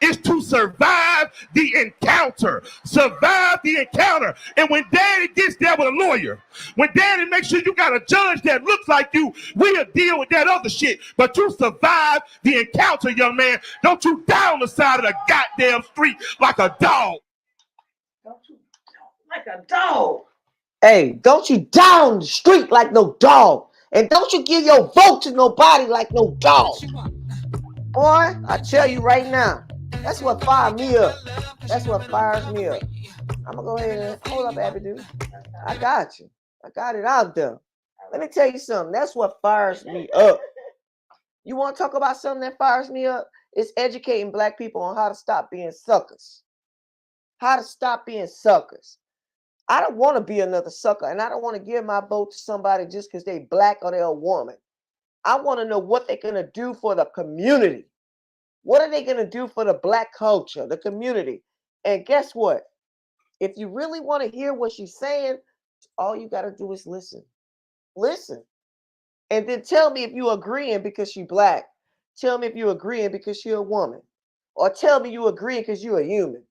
Speaker 9: is to survive the encounter. Survive the encounter. And when daddy gets there with a lawyer, when daddy makes sure you got a judge that looks like you, we'll deal with that other shit. But you survive the encounter, young man. Don't you die on the side of the goddamn street like a dog.
Speaker 3: Don't you like a dog. Hey, don't you down the street like no dog. And don't you give your vote to nobody like no dog. Boy, I tell you right now, that's what fired me up. That's what fires me up. I'm gonna go ahead and hold up, Abby, dude. I got you. I got it out there. Let me tell you something. That's what fires me up. You want to talk about something that fires me up? It's educating black people on how to stop being suckers. How to stop being suckers. I don't want to be another sucker, and I don't want to give my vote to somebody just because they black or they're a woman. I want to know what they're going to do for the community. What are they going to do for the black culture, the community? And guess what? If you really want to hear what she's saying, all you got to do is listen. Listen. And then tell me if you're agreeing because she's black. Tell me if you're agreeing because you're a woman. Or tell me you agreeing because you're a human.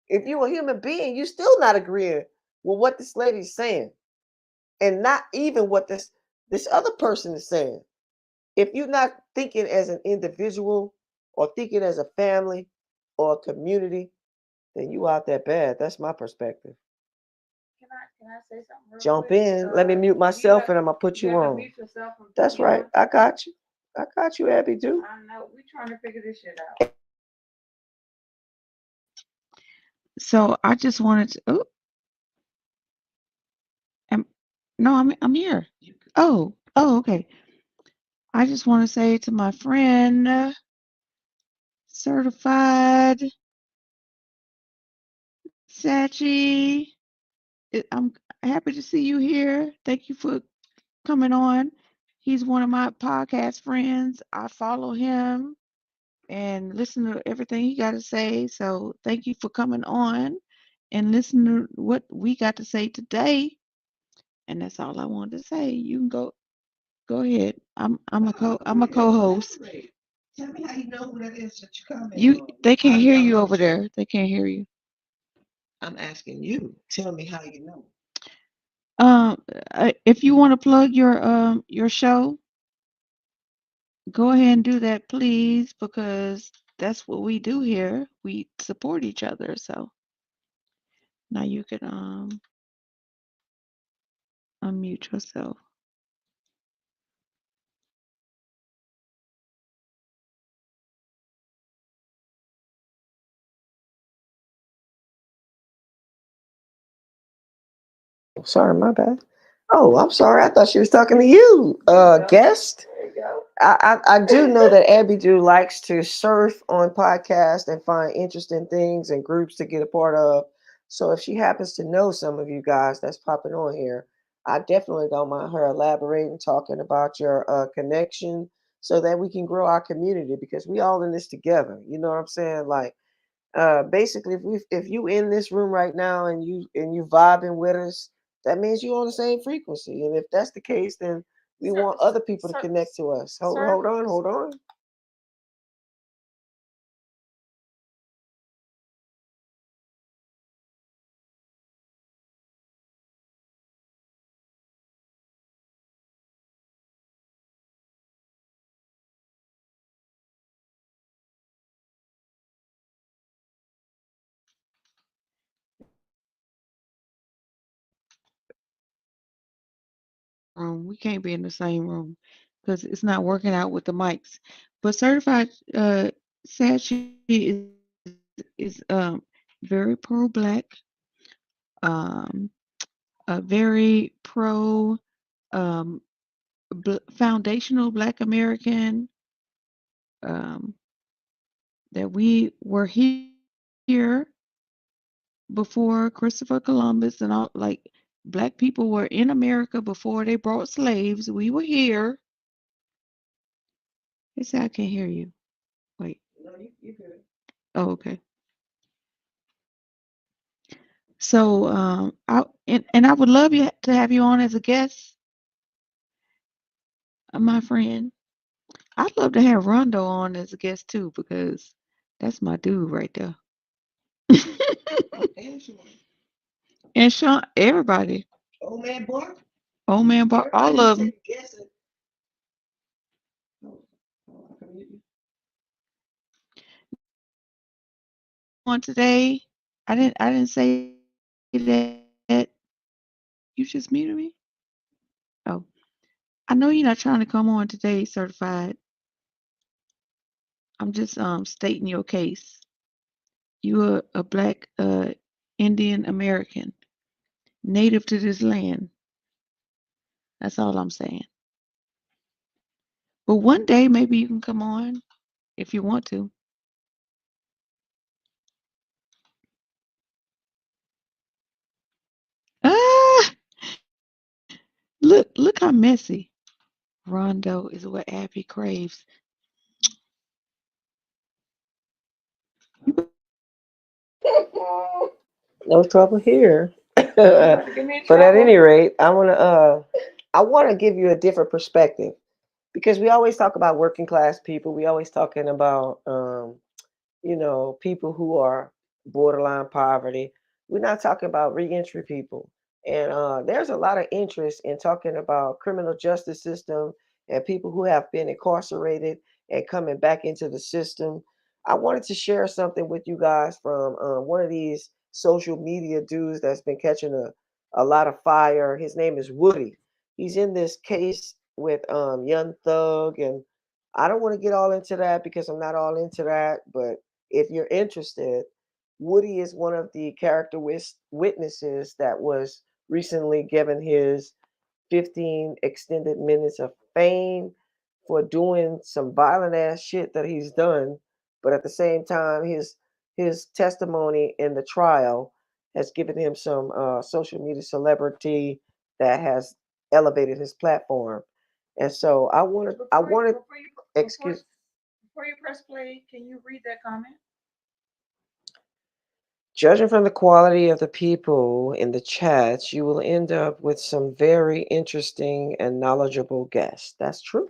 Speaker 3: If you're a human being, you're still not agreeing with what this lady's saying. And not even what this other person is saying. If you're not thinking as an individual or thinking as a family or a community, then you out there bad. That's my perspective.
Speaker 4: Can I say something real
Speaker 3: Jump
Speaker 4: quick?
Speaker 3: in. Let me mute myself and I'm going to put you on. That's right. I got you. I got you, Abby, dude.
Speaker 4: I know. We're trying to figure this shit out.
Speaker 10: So I just wanted to. I'm here. Oh, okay. I just want to say to my friend, certified Sachi, I'm happy to see you here. Thank you for coming on. He's one of my podcast friends. I follow him and listen to everything he got to say. So thank you for coming on and listen to what we got to say today. And that's all I wanted to say. You can go ahead. I'm a co-host.
Speaker 3: Tell me how you know who that is that you're coming.
Speaker 10: They can't hear you over there. They can't hear you.
Speaker 3: I'm asking you. Tell me how you know.
Speaker 10: If you want to plug your show, go ahead and do that, please, because that's what we do here. We support each other. So now you can unmute yourself.
Speaker 3: Sorry, my bad. Oh, I'm sorry. I thought she was talking to you, guest. There you go. I do know that Abby Jew likes to surf on podcasts and find interesting things and groups to get a part of. So if she happens to know some of you guys that's popping on here, I definitely don't mind her elaborating, talking about your connection so that we can grow our community because we all in this together. You know what I'm saying? Like basically if you in this room right now and you vibing with us, that means you're on the same frequency. And if that's the case, then we want other people to connect to us. Hold on.
Speaker 10: We can't be in the same room because it's not working out with the mics. But certified Sachi is very pro-black, um, very pro foundational Black American. That we were here before Christopher Columbus and all, like Black people were in America before they brought slaves. We were here. They say I can't hear you. Wait.
Speaker 3: No, you good.
Speaker 10: Oh, okay. So I would love to have you on as a guest, my friend. I'd love to have Rondo on as a guest too, because that's my dude right there. And Sean, everybody.
Speaker 3: Old man Bart.
Speaker 10: Old man Bart, all of them. On today, I didn't say that. You just muted me? Oh. I know you're not trying to come on today, certified. I'm just stating your case. You are a Black Indian American, native to this land. That's all I'm saying. But one day maybe you can come on if you want to. Ah, look how messy. Rondo is what Abby craves.
Speaker 3: No trouble here. But at any rate, I want to give you a different perspective because we always talk about working class people. We always talking about people who are borderline poverty. We're not talking about reentry people. And there's a lot of interest in talking about criminal justice system and people who have been incarcerated and coming back into the system. I wanted to share something with you guys from one of these social media dudes that's been catching a lot of fire. His name is Woody. He's in this case with Young Thug, and I don't want to get all into that because I'm not all into that, but if you're interested, Woody is one of the character witnesses that was recently given his 15 extended minutes of fame for doing some violent ass shit that he's done, but at the same time, his testimony in the trial has given him some social media celebrity that has elevated his platform. And so I wanted, excuse.
Speaker 4: Before you press play, can you read that comment?
Speaker 3: Judging from the quality of the people in the chats, you will end up with some very interesting and knowledgeable guests. That's true.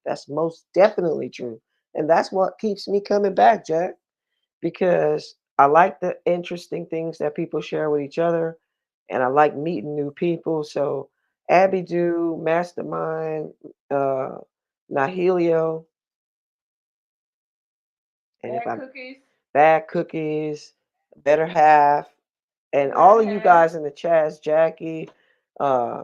Speaker 3: That's most definitely true. And that's what keeps me coming back, Jack, because I like the interesting things that people share with each other, and I like meeting new people. So, Abby Do, Mastermind, Nahilio, and if I
Speaker 4: Cookies.
Speaker 3: Bad Cookies, Better Half, and all of you guys in the chats, Jackie, I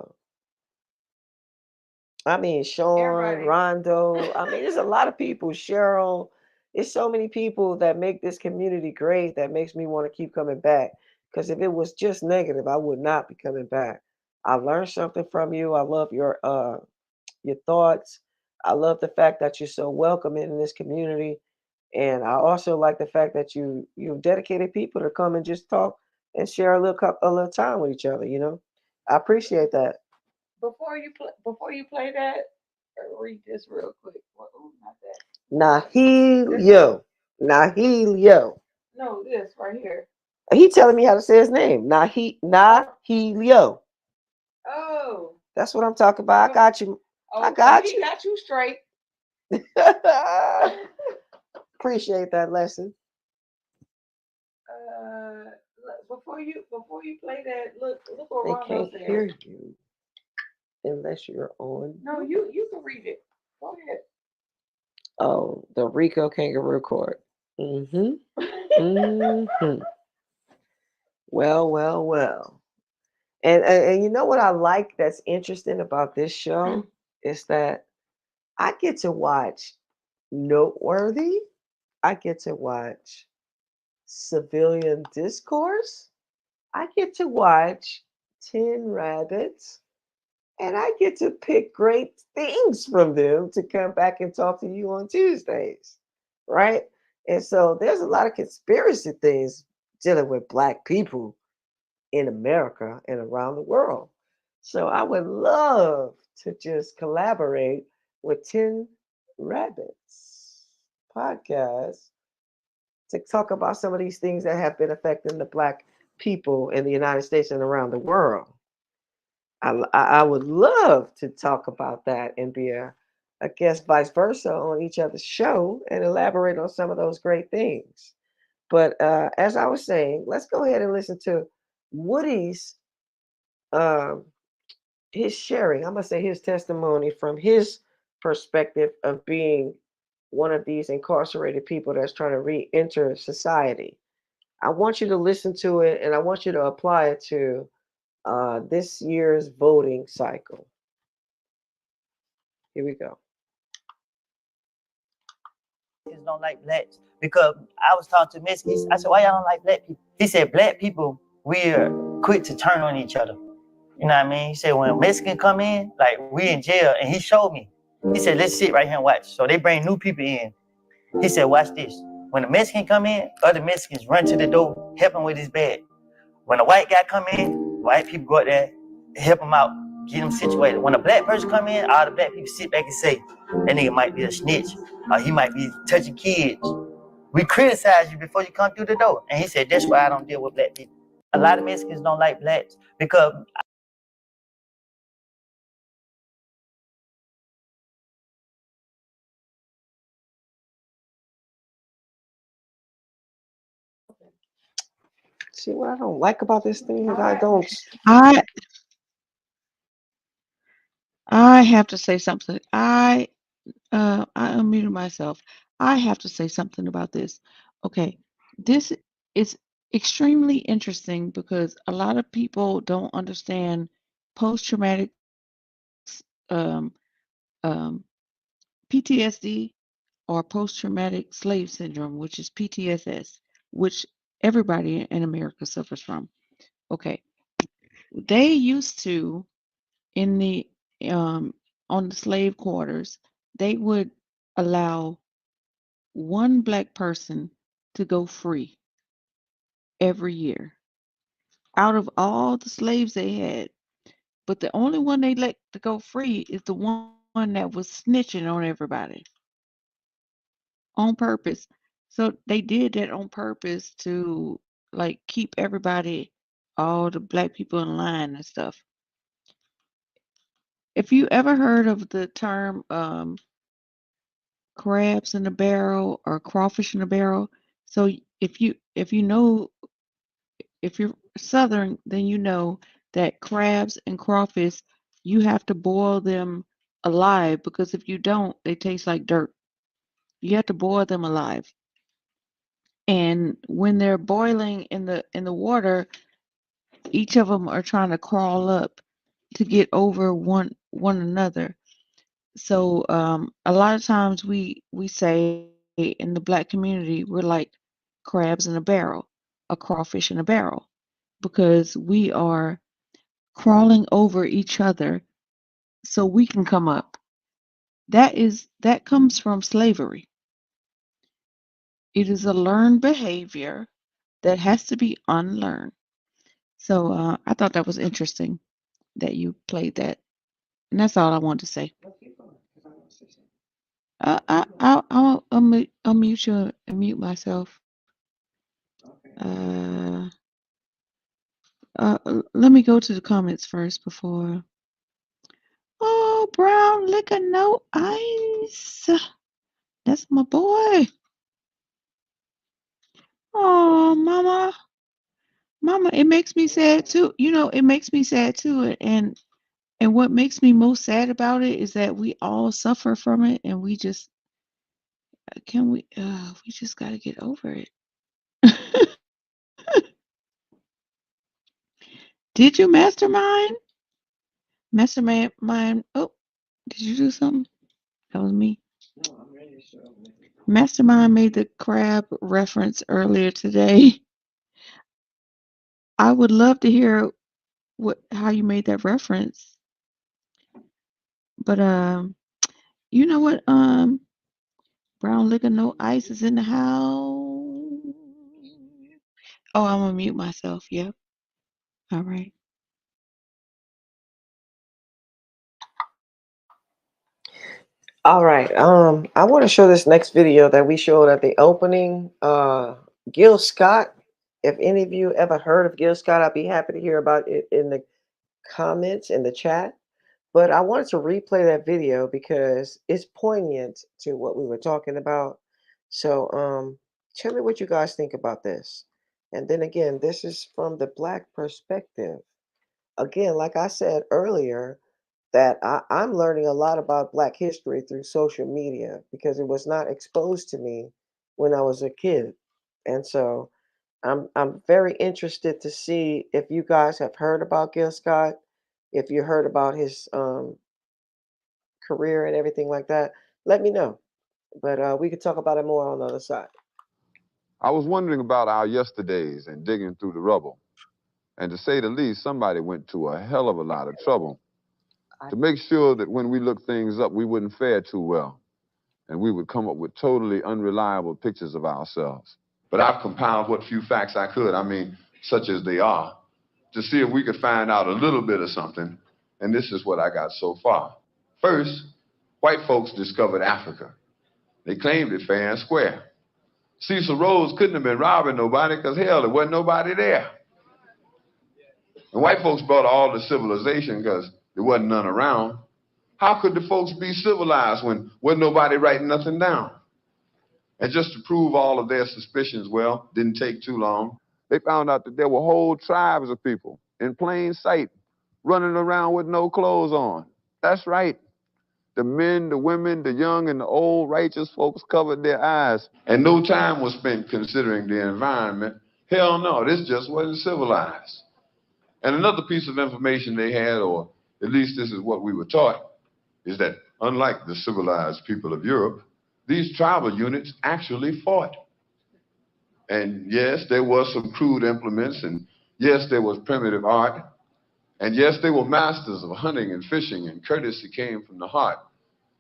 Speaker 3: mean Sean,
Speaker 4: Everybody.
Speaker 3: Rondo. I mean, there's a lot of people. Cheryl. It's so many people that make this community great that makes me want to keep coming back. Because if it was just negative, I would not be coming back. I learned something from you. I love your thoughts. I love the fact that you're so welcoming in this community. And I also like the fact that you've dedicated people to come and just talk and share a little time with each other, you know. I appreciate that.
Speaker 4: Before you play that, read this real quick. Not that.
Speaker 3: Nahilio. Nahilio.
Speaker 4: No, this right here.
Speaker 3: He telling me how to say his name. Nahilio.
Speaker 4: Oh.
Speaker 3: That's what I'm talking about. I got you.
Speaker 4: Oh,
Speaker 3: I got
Speaker 4: he
Speaker 3: you.
Speaker 4: got you straight.
Speaker 3: Appreciate that lesson.
Speaker 4: Before you play that, look what
Speaker 3: They
Speaker 4: Rondo
Speaker 3: can't
Speaker 4: said.
Speaker 3: hear you unless you're on.
Speaker 4: No, you can read it. Go ahead.
Speaker 3: Oh, the Rico Kangaroo Court. Mm-hmm. Mm-hmm. Well. And you know what I like that's interesting about this show is that I get to watch Noteworthy. I get to watch Civilian Discourse. I get to watch 10 Rabbits. And I get to pick great things from them to come back and talk to you on Tuesdays. Right? And so there's a lot of conspiracy things dealing with Black people in America and around the world. So I would love to just collaborate with 10 Rabbits podcast to talk about some of these things that have been affecting the Black people in the United States and around the world. I would love to talk about that and be a guest vice versa on each other's show and elaborate on some of those great things. But as I was saying, let's go ahead and listen to Woody's his sharing. I'm gonna say his testimony from his perspective of being one of these incarcerated people that's trying to re-enter society. I want you to listen to it and I want you to apply it to this year's voting cycle. Here we go.
Speaker 11: Don't like blacks because I was talking to Mexicans. I said, why y'all don't like black people? He said, black people, we're quick to turn on each other. You know what I mean? He said, when a Mexican come in, like we in jail, and he showed me. He said, let's sit right here and watch. So they bring new people in. He said, watch this. When a Mexican come in, other Mexicans run to the door, help him with his bag. When a white guy come in, white people go out there, help him out, get him situated. When a black person come in, all the black people sit back and say, that nigga might be a snitch, or he might be touching kids. We criticize you before you come through the door. And he said, that's why I don't deal with black people. A lot of Mexicans don't like blacks because
Speaker 3: See what I don't like about this thing is
Speaker 10: I have to say something. I unmuted myself. I have to say something about this. Okay, this is extremely interesting because a lot of people don't understand post-traumatic um, PTSD or post-traumatic slave syndrome, which is PTSS, which everybody in America suffers from. Okay, they used to in the on the slave quarters, they would allow one black person to go free every year out of all the slaves they had. But the only one they let to go free is the one that was snitching on everybody on purpose. So they did that on purpose to like keep everybody, all the black people in line and stuff. If you ever heard of the term crabs in a barrel or crawfish in a barrel, so if you know, if you're Southern, then you know that crabs and crawfish, you have to boil them alive, because if you don't, they taste like dirt. You have to boil them alive. And when they're boiling in the water, each of them are trying to crawl up to get over one another. So a lot of times we say in the black community, we're like crabs in a barrel, a crawfish in a barrel, because we are crawling over each other so we can come up. That comes from slavery. It is a learned behavior that has to be unlearned. So I thought that was interesting that you played that, and that's all I wanted to say. I'll unmute you and mute myself. Let me go to the comments first before. Oh, brown liquor, no ice. That's my boy. Oh, mama, it makes me sad too. You know, it makes me sad too. And what makes me most sad about it is that we all suffer from it, and we just we just got to get over it. Did you mastermind? Mastermind. Oh, did you do something? That was me. Mastermind made the crab reference earlier today. I would love to hear how you made that reference. But you know what? Brown liquor, no ice is in the house. Oh, I'm gonna mute myself. Yep. All right.
Speaker 3: All right. I want to show this next video that we showed at the opening. Gil Scott. If any of you ever heard of Gil Scott, I'd be happy to hear about it in the comments in the chat. But I wanted to replay that video because it's poignant to what we were talking about. So tell me what you guys think about this. And then again, this is from the Black perspective. Again, like I said earlier, that I'm learning a lot about Black history through social media because it was not exposed to me when I was a kid. And so I'm very interested to see if you guys have heard about Gil Scott, if you heard about his career and everything like that. Let me know. But we could talk about it more on the other side.
Speaker 1: I was wondering about our yesterdays and digging through the rubble. And to say the least, somebody went to a hell of a lot of trouble to make sure that when we looked things up, we wouldn't fare too well. And we would come up with totally unreliable pictures of ourselves. But I've compiled what few facts I could, I mean, such as they are, to see if we could find out a little bit of something. And this is what I got so far. First, white folks discovered Africa. They claimed it fair and square. Cecil Rhodes couldn't have been robbing nobody because, hell, there wasn't nobody there. And white folks brought all the civilization because there wasn't none around. How could the folks be civilized when wasn't nobody writing nothing down? And just to prove all of their suspicions, well, didn't take too long. They found out that there were whole tribes of people in plain sight running around with no clothes on. That's right. The men, the women, the young, and the old righteous folks covered their eyes. And no time was spent considering the environment. Hell no, this just wasn't civilized. And another piece of information they had, or at least this is what we were taught, is that unlike the civilized people of Europe, these tribal units actually fought. And yes, there was some crude implements, and yes, there was primitive art, and yes, they were masters of hunting and fishing, and courtesy came from the heart.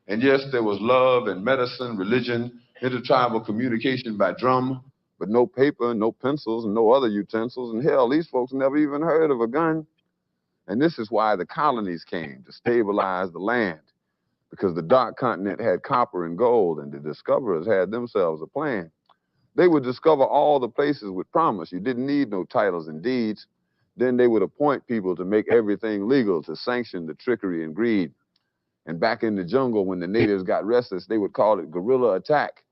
Speaker 1: And yes, there was love and medicine, religion, intertribal communication by drum, but no paper, no pencils, and no other utensils. And hell, these folks never even heard of a gun. And this is why the colonies came, to stabilize the land, because the dark continent had copper and gold, and the discoverers had themselves a plan. They would discover all the places with promise. You didn't need no titles and deeds. Then they would appoint people to make everything legal, to sanction the trickery and greed. And back in the jungle, when the natives got restless, they would call it guerrilla attack.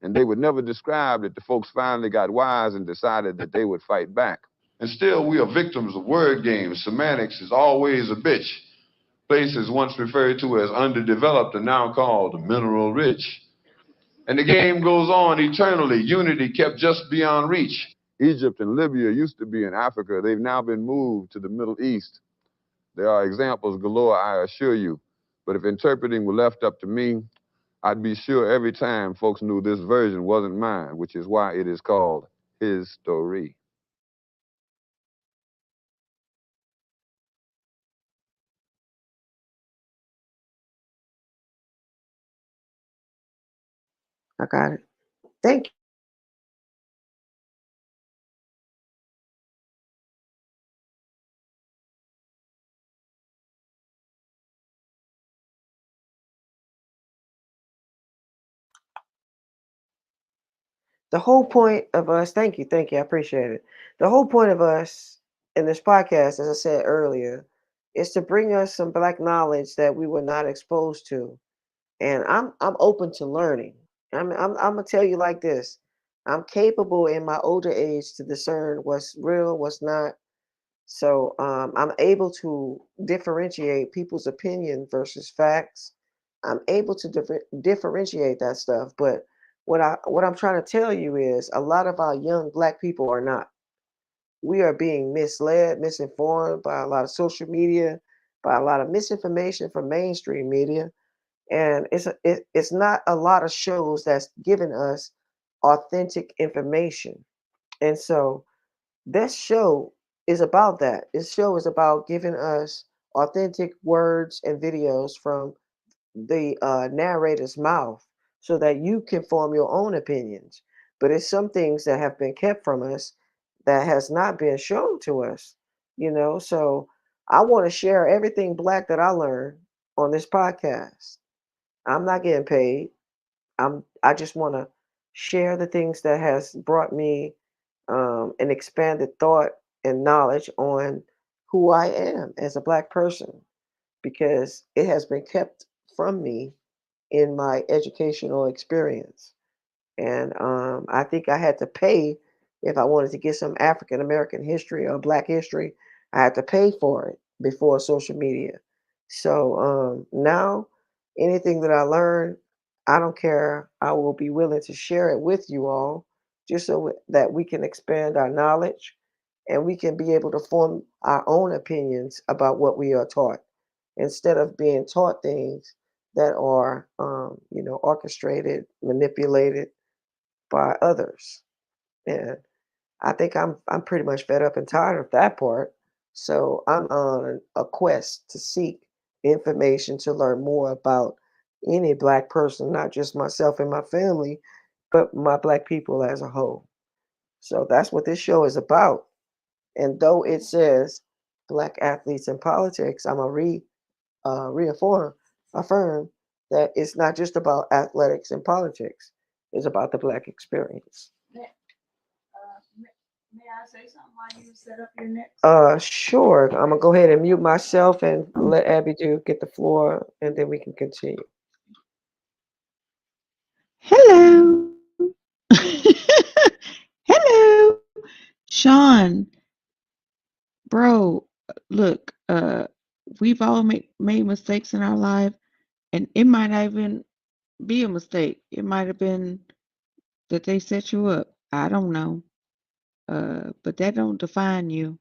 Speaker 1: And they would never describe that the folks finally got wise and decided that they would fight back. And still, we are victims of word games. Semantics is always a bitch. Places once referred to as underdeveloped are now called mineral rich. And the game goes on eternally. Unity kept just beyond reach. Egypt and Libya used to be in Africa. They've now been moved to the Middle East. There are examples galore, I assure you. But if interpreting were left up to me, I'd be sure every time folks knew this version wasn't mine, which is why it is called His Story.
Speaker 3: I got it. Thank you. The whole point of us, thank you, I appreciate it. The whole point of us in this podcast, as I said earlier, is to bring us some Black knowledge that we were not exposed to. And I'm open to learning. I'm gonna tell you like this. I'm capable in my older age to discern what's real, what's not. So I'm able to differentiate people's opinion versus facts. I'm able to differentiate that stuff. But what I'm trying to tell you is a lot of our young Black people are not. We are being misled, misinformed by a lot of social media, by a lot of misinformation from mainstream media, and it's not a lot of shows that's giving us authentic information. And so this show is about that. This show is about giving us authentic words and videos from the narrator's mouth so that you can form your own opinions. But it's some things that have been kept from us that has not been shown to us, you know. So I want to share everything Black that I learned on this podcast. I'm not getting paid. I just want to share the things that has brought me an expanded thought and knowledge on who I am as a Black person, because it has been kept from me in my educational experience. And I think I had to pay if I wanted to get some African American history or Black history. I had to pay for it before social media. So now, anything that I learn, I don't care. I will be willing to share it with you all, just so that we can expand our knowledge and we can be able to form our own opinions about what we are taught, instead of being taught things that are, orchestrated, manipulated by others. And I think I'm pretty much fed up and tired of that part. So I'm on a quest to seek information to learn more about any Black person, not just myself and my family, but my Black people as a whole. So that's what this show is about. And though it says Black athletes in politics, I'm a affirm that it's not just about athletics and politics. It's about the Black experience.
Speaker 4: May I say something while you set up your next?
Speaker 3: Sure. I'm gonna go ahead and mute myself and let Abby get the floor, and then we can continue.
Speaker 10: Hello. Hello. Sean, bro, look, we've all made mistakes in our life, and it might not even be a mistake. It might have been that they set you up. I don't know. But that don't define you.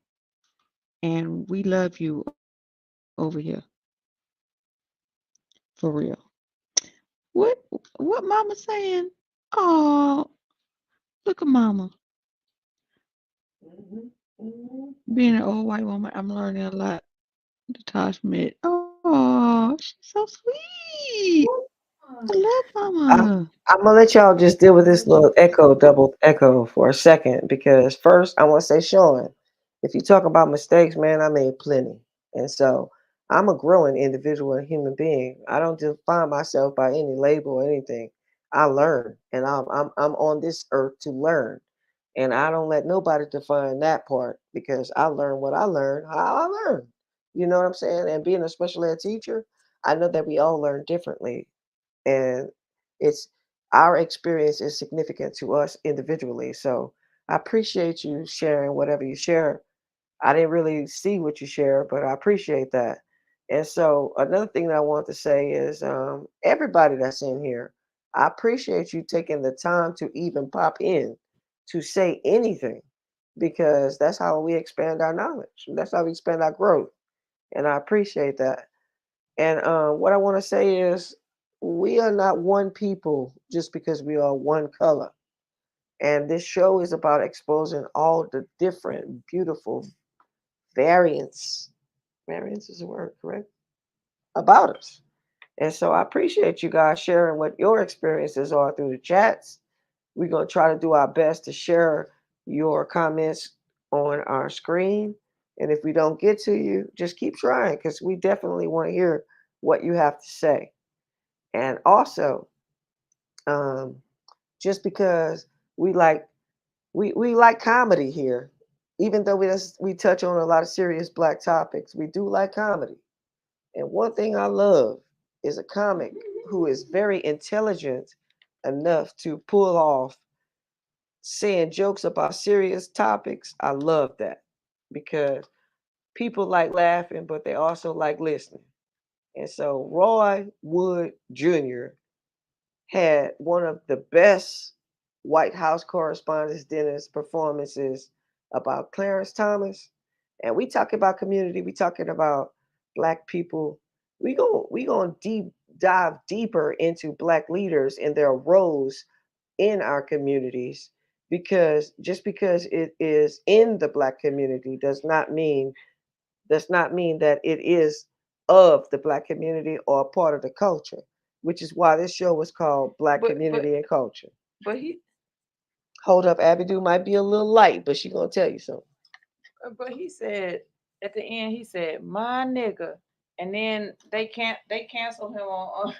Speaker 10: And we love you over here. For real. What mama saying? Oh, look at mama. Being an old white woman, I'm learning a lot. The Tosh Schmidt. Oh, she's so sweet. I love
Speaker 3: I'm,
Speaker 10: Mama.
Speaker 3: I'm gonna let y'all just deal with this little double echo for a second because first I want to say, Sean, if you talk about mistakes, man, I made plenty, and so I'm a growing individual and human being. I don't define myself by any label or anything. I learn, and I'm on this earth to learn, and I don't let nobody define that part because I learn what I learn, how I learn. You know what I'm saying? And being a special ed teacher, I know that we all learn differently, and it's our experience is significant to us individually. So I appreciate you sharing whatever you share. I didn't really see what you share, but I appreciate that. And so another thing that I want to say is everybody that's in here, I appreciate you taking the time to even pop in to say anything because that's how we expand our knowledge. That's how we expand our growth. And I appreciate that. And what I want to say is, we are not one people just because we are one color. And this show is about exposing all the different, beautiful variants. Variants is a word, correct? About us. And so I appreciate you guys sharing what your experiences are through the chats. We're going to try to do our best to share your comments on our screen. And if we don't get to you, just keep trying because we definitely want to hear what you have to say. And also, um, just because we like we like comedy here, even though we touch on a lot of serious black topics, we do like comedy. And one thing I love is a comic who is very intelligent enough to pull off saying jokes about serious topics. I love that because people like laughing, but they also like listening. And so Roy Wood Jr. had one of the best White House Correspondents' Dinner performances about Clarence Thomas. And we talk about community, we talking about black people. We gonna dive deeper into black leaders and their roles in our communities because just because it is in the black community does not mean that it is of the black community or part of the culture, which is why this show was called Black Community and Culture.
Speaker 4: But he
Speaker 3: Hold up, Abidou might be a little light, but she gonna tell you something.
Speaker 4: but he said at the end he said my nigga, and then they canceled him on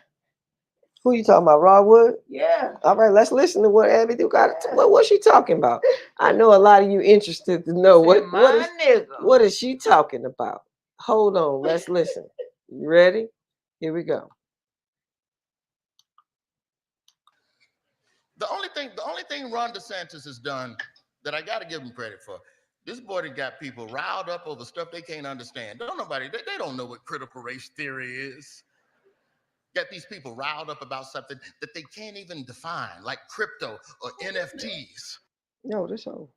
Speaker 3: Who you talking about, Raw Wood?
Speaker 4: yeah.
Speaker 3: All right, let's listen to what Abidou got. What was she talking about? I know a lot of you interested to know
Speaker 4: Said, my nigga.
Speaker 3: what is she talking about. Hold on, let's listen. You ready? Here we go.
Speaker 12: The only thing Ron DeSantis has done that I got to give him credit for, this boy that got people riled up over stuff they can't understand. They don't know what critical race theory is. Got these people riled up about something that they can't even define, like crypto or NFTs.
Speaker 3: No, this whole.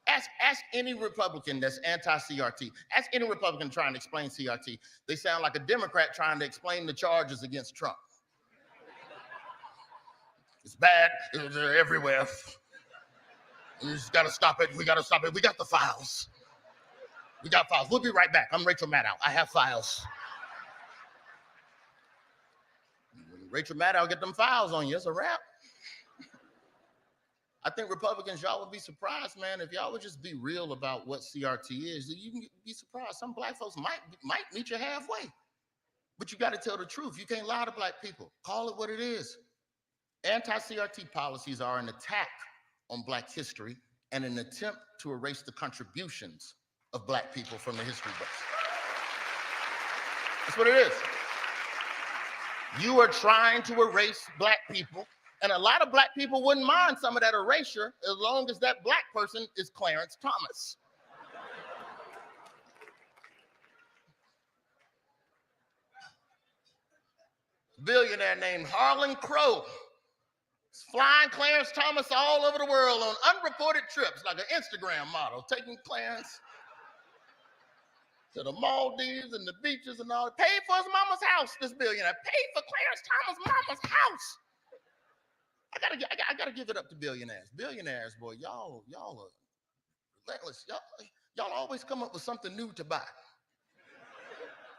Speaker 12: Ask any Republican that's anti-CRT. Ask any Republican trying to explain CRT. They sound like a Democrat trying to explain the charges against Trump. It's bad. They're everywhere. We just got to stop it. We got to stop it. We got the files. We got files. We'll be right back. I'm Rachel Maddow. I have files. When Rachel Maddow get them files on you, it's a wrap. I think Republicans, y'all would be surprised, man, if y'all would just be real about what CRT is. You can be surprised. Some black folks might meet you halfway. But you got to tell the truth. You can't lie to black people. Call it what it is. Anti-CRT policies are an attack on black history and an attempt to erase the contributions of black people from the history books. That's what it is. You are trying to erase black people, and a lot of black people wouldn't mind some of that erasure as long as that black person is Clarence Thomas. Billionaire named Harlan Crow is flying Clarence Thomas all over the world on unreported trips, like an Instagram model, taking Clarence to the Maldives and the beaches and all. Paid for his mama's house, this billionaire. Paid for Clarence Thomas' mama's house. I gotta give it up to billionaires. Billionaires, boy, y'all are relentless. Y'all always come up with something new to buy.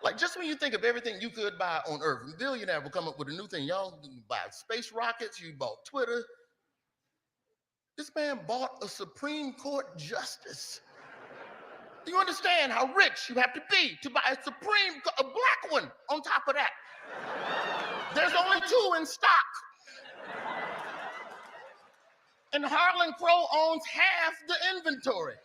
Speaker 12: Like, just when you think of everything you could buy on Earth, a billionaire will come up with a new thing. Y'all buy space rockets, you bought Twitter. This man bought a Supreme Court justice. Do you understand how rich you have to be to buy a black one on top of that? There's only 2 in stock. And Harlan Crow owns half the inventory.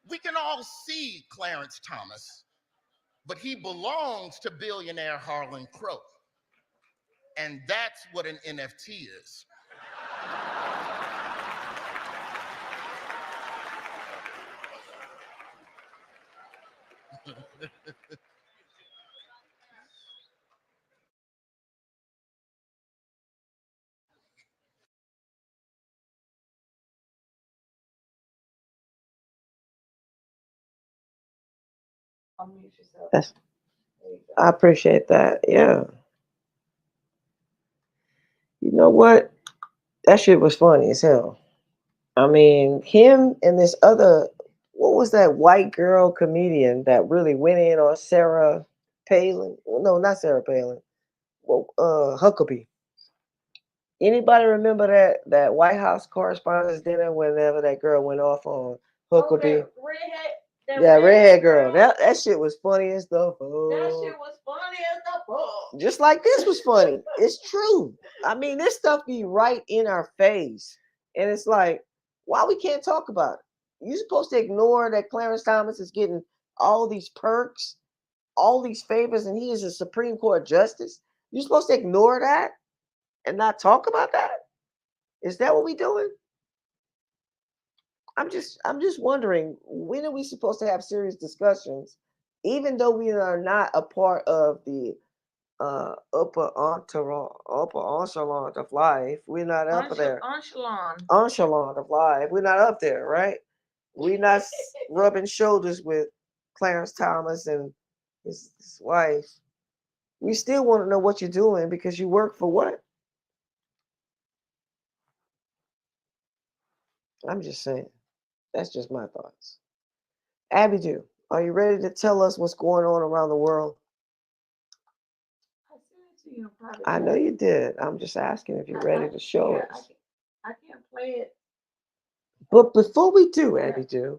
Speaker 12: We can all see Clarence Thomas, but he belongs to billionaire Harlan Crow. And that's what an NFT is.
Speaker 4: Unmute yourself.
Speaker 3: That's,
Speaker 4: There you go.
Speaker 3: I appreciate that. Yeah. You know what? That shit was funny as hell. I mean, him and this other, what was that white girl comedian that really went in on Sarah Palin? Well, no, not Sarah Palin. Well, Huckabee. Anybody remember that White House Correspondents' Dinner whenever that girl went off on Huckabee?
Speaker 4: Oh, that
Speaker 3: Yeah, redhead
Speaker 4: girl.
Speaker 3: girl. That shit was funny as the fuck.
Speaker 4: That shit was funny as the fuck.
Speaker 3: Just like this was funny. It's true. I mean, this stuff be right in our face. And it's like, why we can't talk about it? You're supposed to ignore that Clarence Thomas is getting all these perks, all these favors, and he is a Supreme Court justice. You're supposed to ignore that and not talk about that? Is that what we doing? I'm just wondering, when are we supposed to have serious discussions, even though we are not a part of the upper echelon of life? We're not up there. Echelon of life. We're not up there, right? We're not rubbing shoulders with Clarence Thomas and his wife. We still want to know what you're doing because you work for what? I'm just saying. That's just my thoughts. Abidu, are you ready to tell us what's going on around the world?
Speaker 4: I sent it to you in private
Speaker 3: I know
Speaker 4: chat.
Speaker 3: you did. I'm just asking if you're ready to show
Speaker 4: Yeah,
Speaker 3: us.
Speaker 4: I can't play it.
Speaker 3: But before we do, Abidu,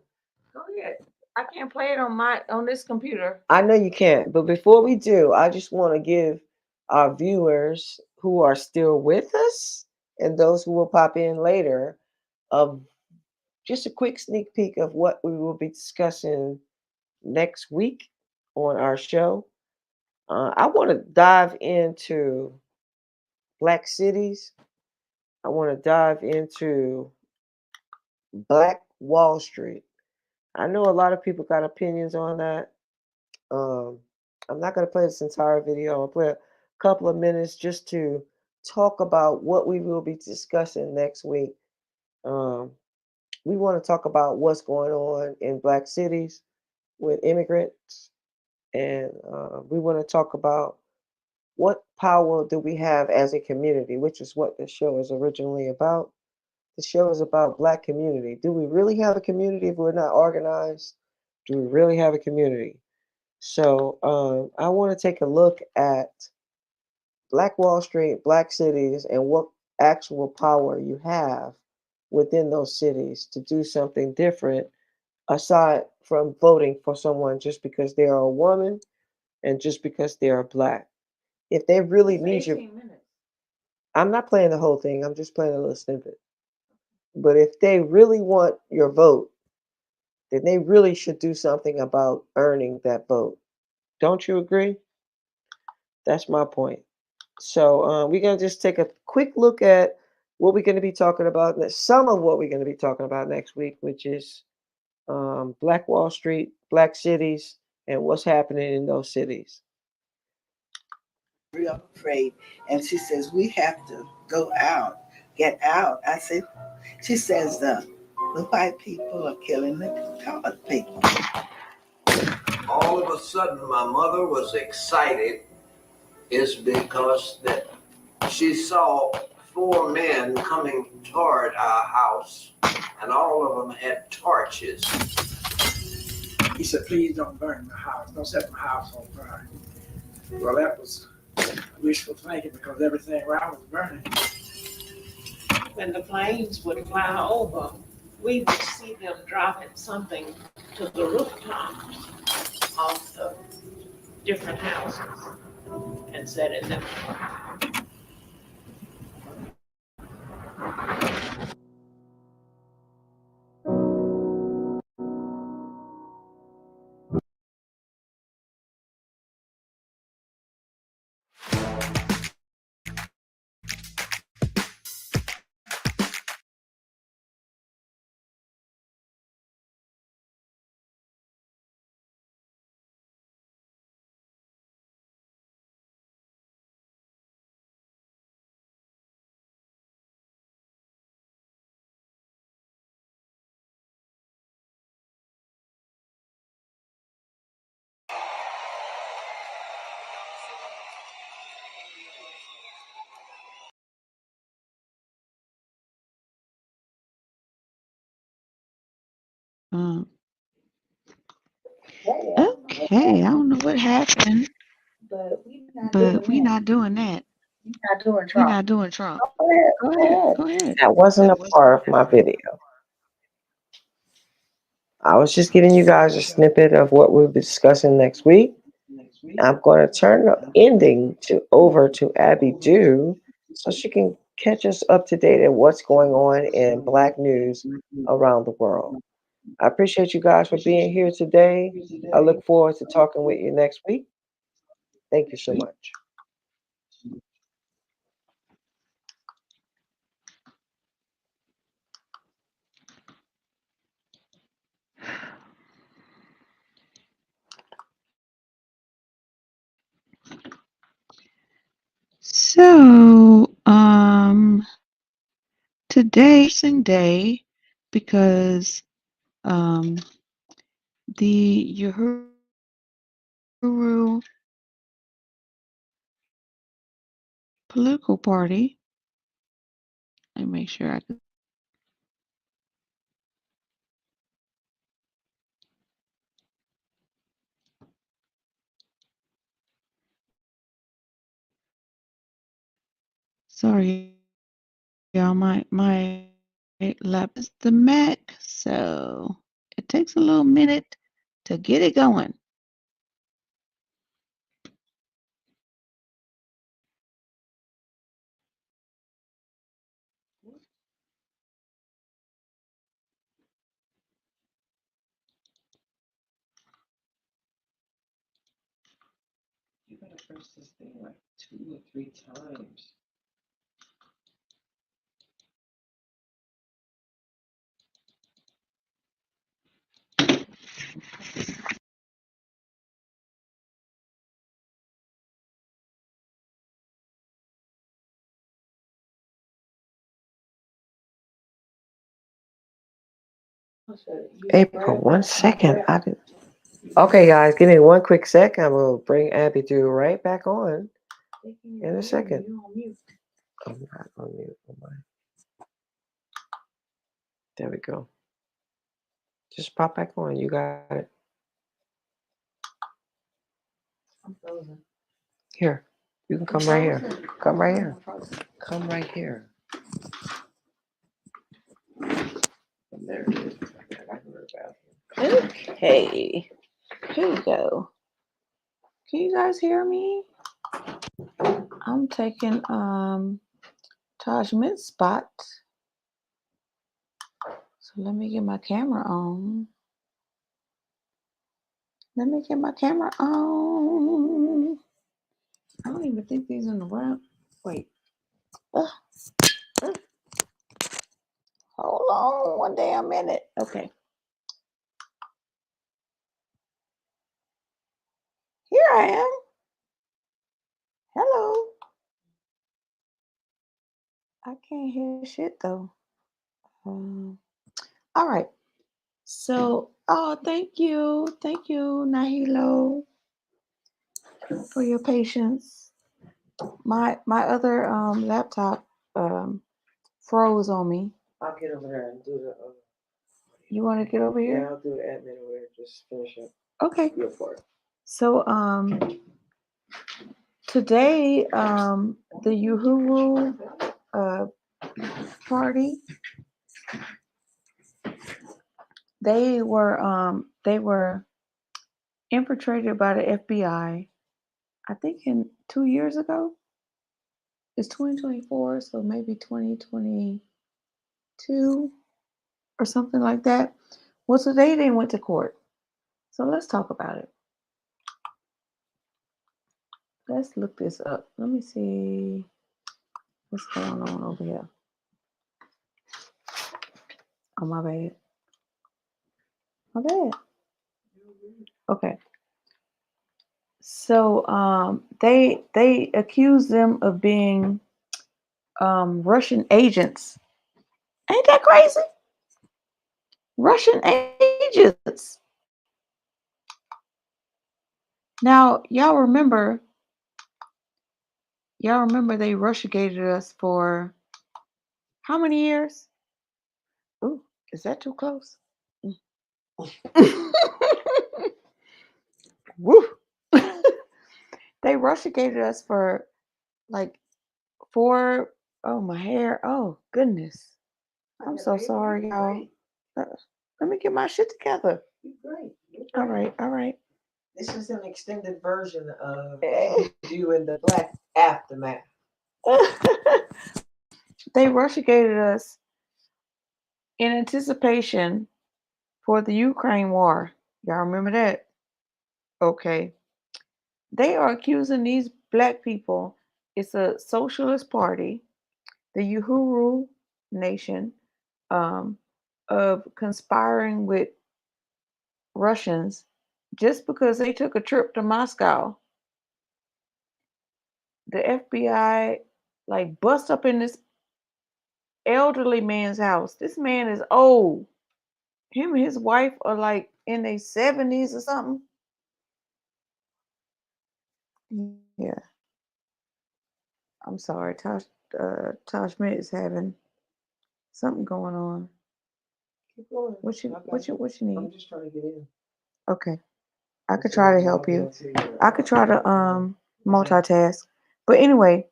Speaker 4: Go ahead. I can't play it on this computer.
Speaker 3: I know you can't, but before we do, I just want to give our viewers who are still with us and those who will pop in later just a quick sneak peek of what we will be discussing next week on our show. I want to dive into Black cities. I want to dive into Black Wall Street. I know a lot of people got opinions on that. I'm not going to play this entire video. I'll play a couple of minutes just to talk about what we will be discussing next week. We want to talk about what's going on in Black cities with immigrants, and we want to talk about what power do we have as a community, which is what the show is originally about. The show is about Black community. Do we really have a community if we're not organized? Do we really have a community? So I want to take a look at Black Wall Street, Black cities, and what actual power you have within those cities to do something different aside from voting for someone just because they are a woman and just because they are Black. If they really need you,
Speaker 4: 18 minutes.
Speaker 3: I'm not playing the whole thing. I'm just playing a little snippet. But if they really want your vote, then they really should do something about earning that vote. Don't you agree? That's my point. So we're going to just take a quick look at what we're going to be talking about, some of what we're going to be talking about next week, which is Black Wall Street, Black cities, and what's happening in those cities.
Speaker 13: Real afraid, and she says we have to go out, get out. I said, she says the white people are killing the colored people.
Speaker 14: All of a sudden, my mother was excited is because that she saw 4 men coming toward our house, and all of them had torches.
Speaker 15: He said, please don't burn my house. Don't set my house on fire. Well, that was wishful thinking because everything around was burning.
Speaker 4: When the planes would fly over, we would see them dropping something to the rooftop of the different houses and setting them on fire.
Speaker 10: Um, okay, I don't know what happened,
Speaker 4: But
Speaker 10: but we not doing that.
Speaker 4: not doing
Speaker 10: We
Speaker 4: Trump.
Speaker 10: not doing Trump.
Speaker 3: Go ahead.
Speaker 10: Go
Speaker 3: Go
Speaker 10: ahead.
Speaker 3: ahead.
Speaker 10: Go ahead.
Speaker 3: That wasn't a part of my video. I was just giving you guys a snippet of what we'll be discussing next week. I'm going to turn the ending over to Abby Dew so she can catch us up to date on what's going on in Black news around the world. I appreciate you guys for being here today. I look forward to talking with you next week. Thank you so much.
Speaker 10: So, today's a day because the Uhuru political party. Let me make sure I can. Sorry, y'all. My lap is the Mac, so it takes a little minute to get it going.
Speaker 3: You gotta press this thing like 2 or 3 times. April, 1 second. Okay, guys, give me 1 quick sec. I will bring Abby Dew right back on in a second. I'm not on mute. Am I? There we go. Just pop back on. You got it.
Speaker 4: I'm frozen.
Speaker 3: Here. You can come right here. Come right here. Come right here. There it is. I got to go to the bathroom.
Speaker 10: Okay, here we go. Can you guys hear me? I'm taking Taj Mint's spot. So let me get my camera on. Let me get my camera on. I don't even think these are in the round. Wait. Ugh. Hold on 1 damn minute. Okay. Here I am. Hello. I can't hear shit though. All right. So, thank you. Thank you, Nahilo, for your patience. My other laptop froze on me.
Speaker 3: I'll get over there and do the
Speaker 10: You want to get over
Speaker 3: Yeah,
Speaker 10: here?
Speaker 3: I'll do the admin over here. Just finish up
Speaker 10: Okay.
Speaker 3: your part.
Speaker 10: So today the Uhuru party, they were infiltrated by the FBI, I think in 2 years ago. It's 2024, so maybe 2022 or something like that. Well, today they went to court. So let's talk about it. Let's look this up. Let me see what's going on over here. Oh, my bad. My bad. Okay. So they accused them of being Russian agents. Ain't that crazy? Russian agents. Now, y'all remember they Russiagated us for how many years? Ooh, is that too close? Woo. They Russiagated us for like 4. Oh, my hair. Oh, goodness. I'm so sorry, y'all. Let me get my shit together.
Speaker 3: You're great.
Speaker 10: All right, all right.
Speaker 3: This is an extended version of you in the Black Aftermath.
Speaker 10: They Russiagated us in anticipation for the Ukraine war. Y'all remember that? Okay. They are accusing these black people. It's a socialist party, the Uhuru Nation, of conspiring with Russians just because they took a trip to Moscow. The FBI like bust up in this elderly man's house. This man is old. Him and his wife are like in their 70s or something. Yeah. I'm sorry. Tashmit is having something going on.
Speaker 3: Keep going.
Speaker 10: What you
Speaker 3: I'm
Speaker 10: need?
Speaker 3: just trying to get in.
Speaker 10: Okay. I could try to help you. I could try to multitask. But anyway,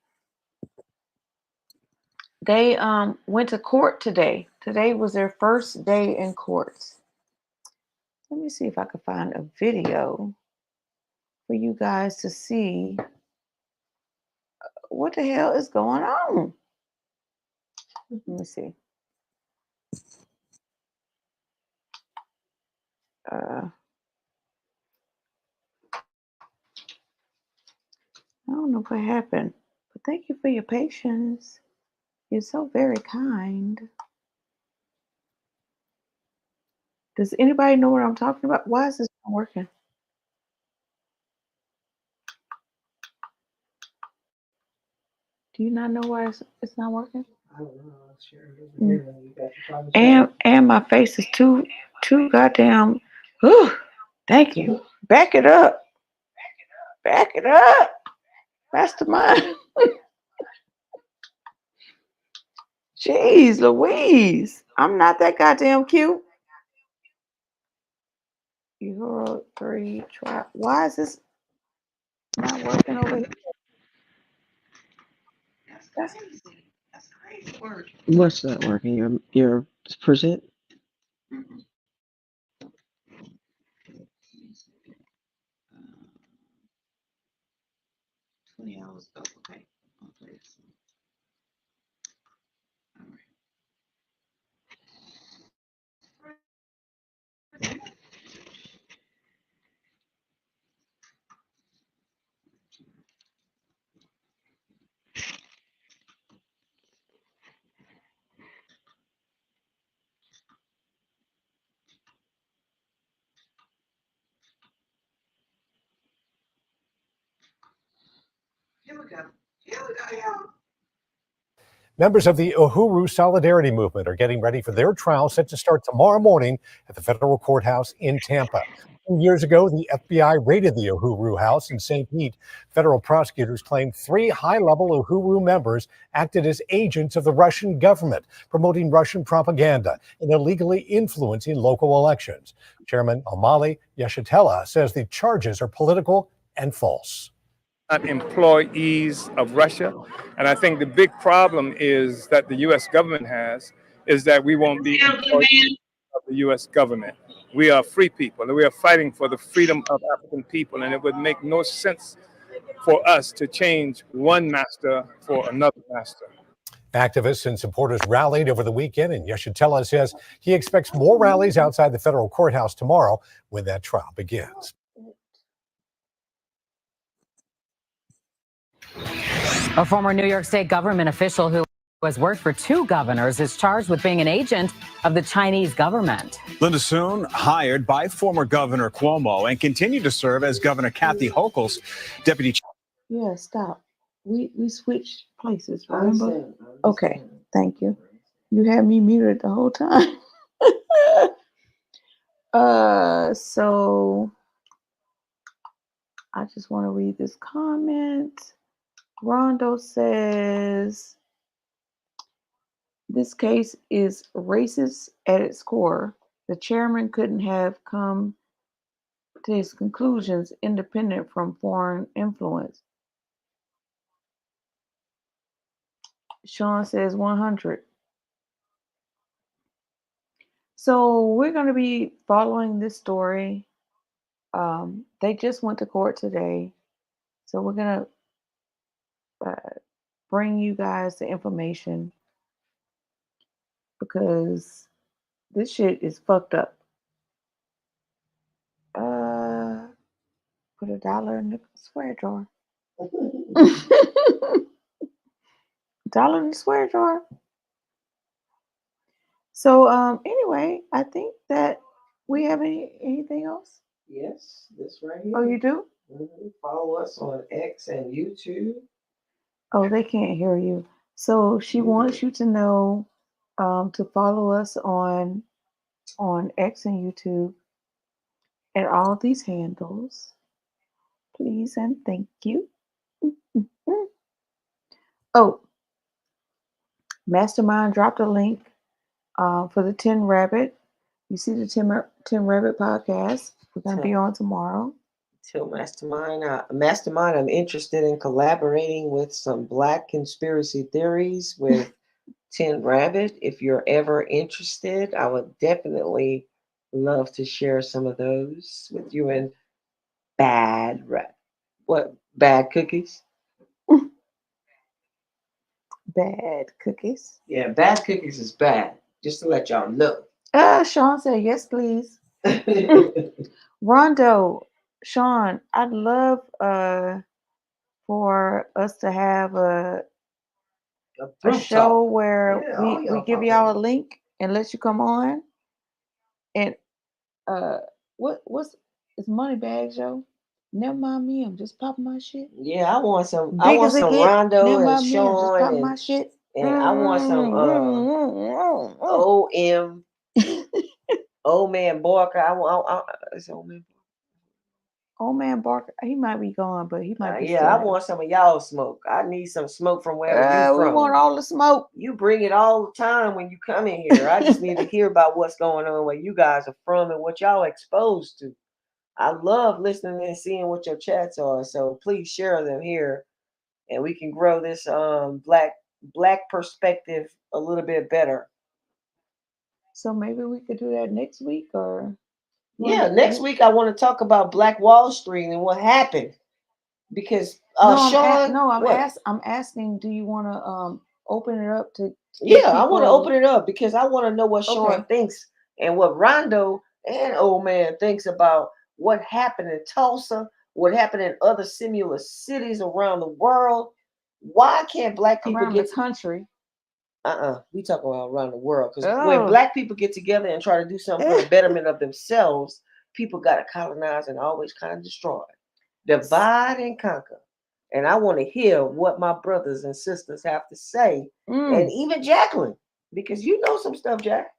Speaker 10: they went to court today. Today was their first day in court. Let me see if I can find a video for you guys to see what the hell is going on. Let me see. I don't know what happened, but thank you for your patience. You're so very kind. Does anybody know what I'm talking about? Why is this not working? Do you not know why it's not working?
Speaker 3: I don't know. I'll share it over here. You got your problems.
Speaker 10: And my face is too goddamn. Whew, thank you. Back it up. Back it up. Mastermind. Jeez Louise. I'm not that goddamn cute. Euro 3 try. Why is this not working over here? That's crazy work.
Speaker 3: What's not working? Your present?
Speaker 10: 20 hours ago. Okay. I'll play this. All right. Here we go. Here we go, y'all.
Speaker 16: Members of the Uhuru Solidarity Movement are getting ready for their trial set to start tomorrow morning at the federal courthouse in Tampa. Years ago, the FBI raided the Uhuru house in St. Pete. Federal prosecutors claim 3 high-level Uhuru members acted as agents of the Russian government, promoting Russian propaganda and illegally influencing local elections. Chairman Omali Yeshitela says the charges are political and false.
Speaker 17: Employees of Russia. And I think the big problem is that the U.S. government has is that we won't be employees of the U.S. government. We are free people, and we are fighting for the freedom of African people, and it would make no sense for us to change one master for another master.
Speaker 16: Activists and supporters rallied over the weekend, and Yeshitela says he expects more rallies outside the federal courthouse tomorrow when that trial begins.
Speaker 18: A former New York State government official who has worked for 2 governors is charged with being an agent of the Chinese government.
Speaker 19: Linda Soon, hired by former Governor Cuomo and continued to serve as Governor Kathy Hochul's deputy.
Speaker 4: Yeah, stop. We switched places, remember? Okay, thank you. You had me muted the whole time. So I just want to read this comment. Rondo says, this case is racist at its core. The chairman couldn't have come to his conclusions independent from foreign influence. Sean says 100. So we're going to be following this story. They just went to court today. So we're going to bring you guys the information because this shit is fucked up. Put $1 in the swear jar. $1 in the swear jar. So anyway, I think that we have anything else?
Speaker 3: Yes, this right here.
Speaker 4: Oh, you do?
Speaker 3: Follow us on X and YouTube.
Speaker 4: Oh, they can't hear you. So she wants you to know to follow us on X and YouTube at all these handles. Please and thank you. Oh, Mastermind dropped a link for the 10 Rabbit. You see the 10 Rabbit podcast. We're going to be on tomorrow.
Speaker 3: Till Mastermind, I'm interested in collaborating with some Black conspiracy theories with 10 Rabbit. If you're ever interested, I would definitely love to share some of those with you and Bad Cookies?
Speaker 4: Bad Cookies.
Speaker 3: Yeah, Bad Cookies is bad. Just to let y'all know.
Speaker 4: Sean said, yes, please. Rondo, Sean, I'd love for us to have a show where we give y'all a link and let you come on. And what's Money Bags, yo? Never mind me, I'm just popping my shit.
Speaker 3: Yeah, I want some Rondo and Sean
Speaker 4: and my shit.
Speaker 3: And I want some Old Man Barker. It's Old Man.
Speaker 4: Old Man Barker, he might be gone, but he might be.
Speaker 3: Yeah, I want some of y'all smoke. I need some smoke from wherever you from.
Speaker 4: We want all the smoke.
Speaker 3: You bring it all the time when you come in here. I just need to hear about what's going on, where you guys are from, and what y'all exposed to. I love listening and seeing what your chats are. So please share them here, and we can grow this black perspective a little bit better.
Speaker 4: So maybe we could do that next week, or
Speaker 3: next week I want to talk about Black Wall Street and what happened, because Sean,
Speaker 4: I'm asking, do you want to open it up to?
Speaker 3: Yeah, I want to open it up because I want to know what Sean thinks and what Rondo and Old Man thinks about what happened in Tulsa, what happened in other similar cities around the world. Why can't Black people
Speaker 4: around the country?
Speaker 3: We talk about around the world, because when Black people get together and try to do something for the betterment of themselves, people got to colonize and always kind of destroy, divide and conquer. And I want to hear what my brothers and sisters have to say, and even Jacqueline, because you know some stuff, Jack.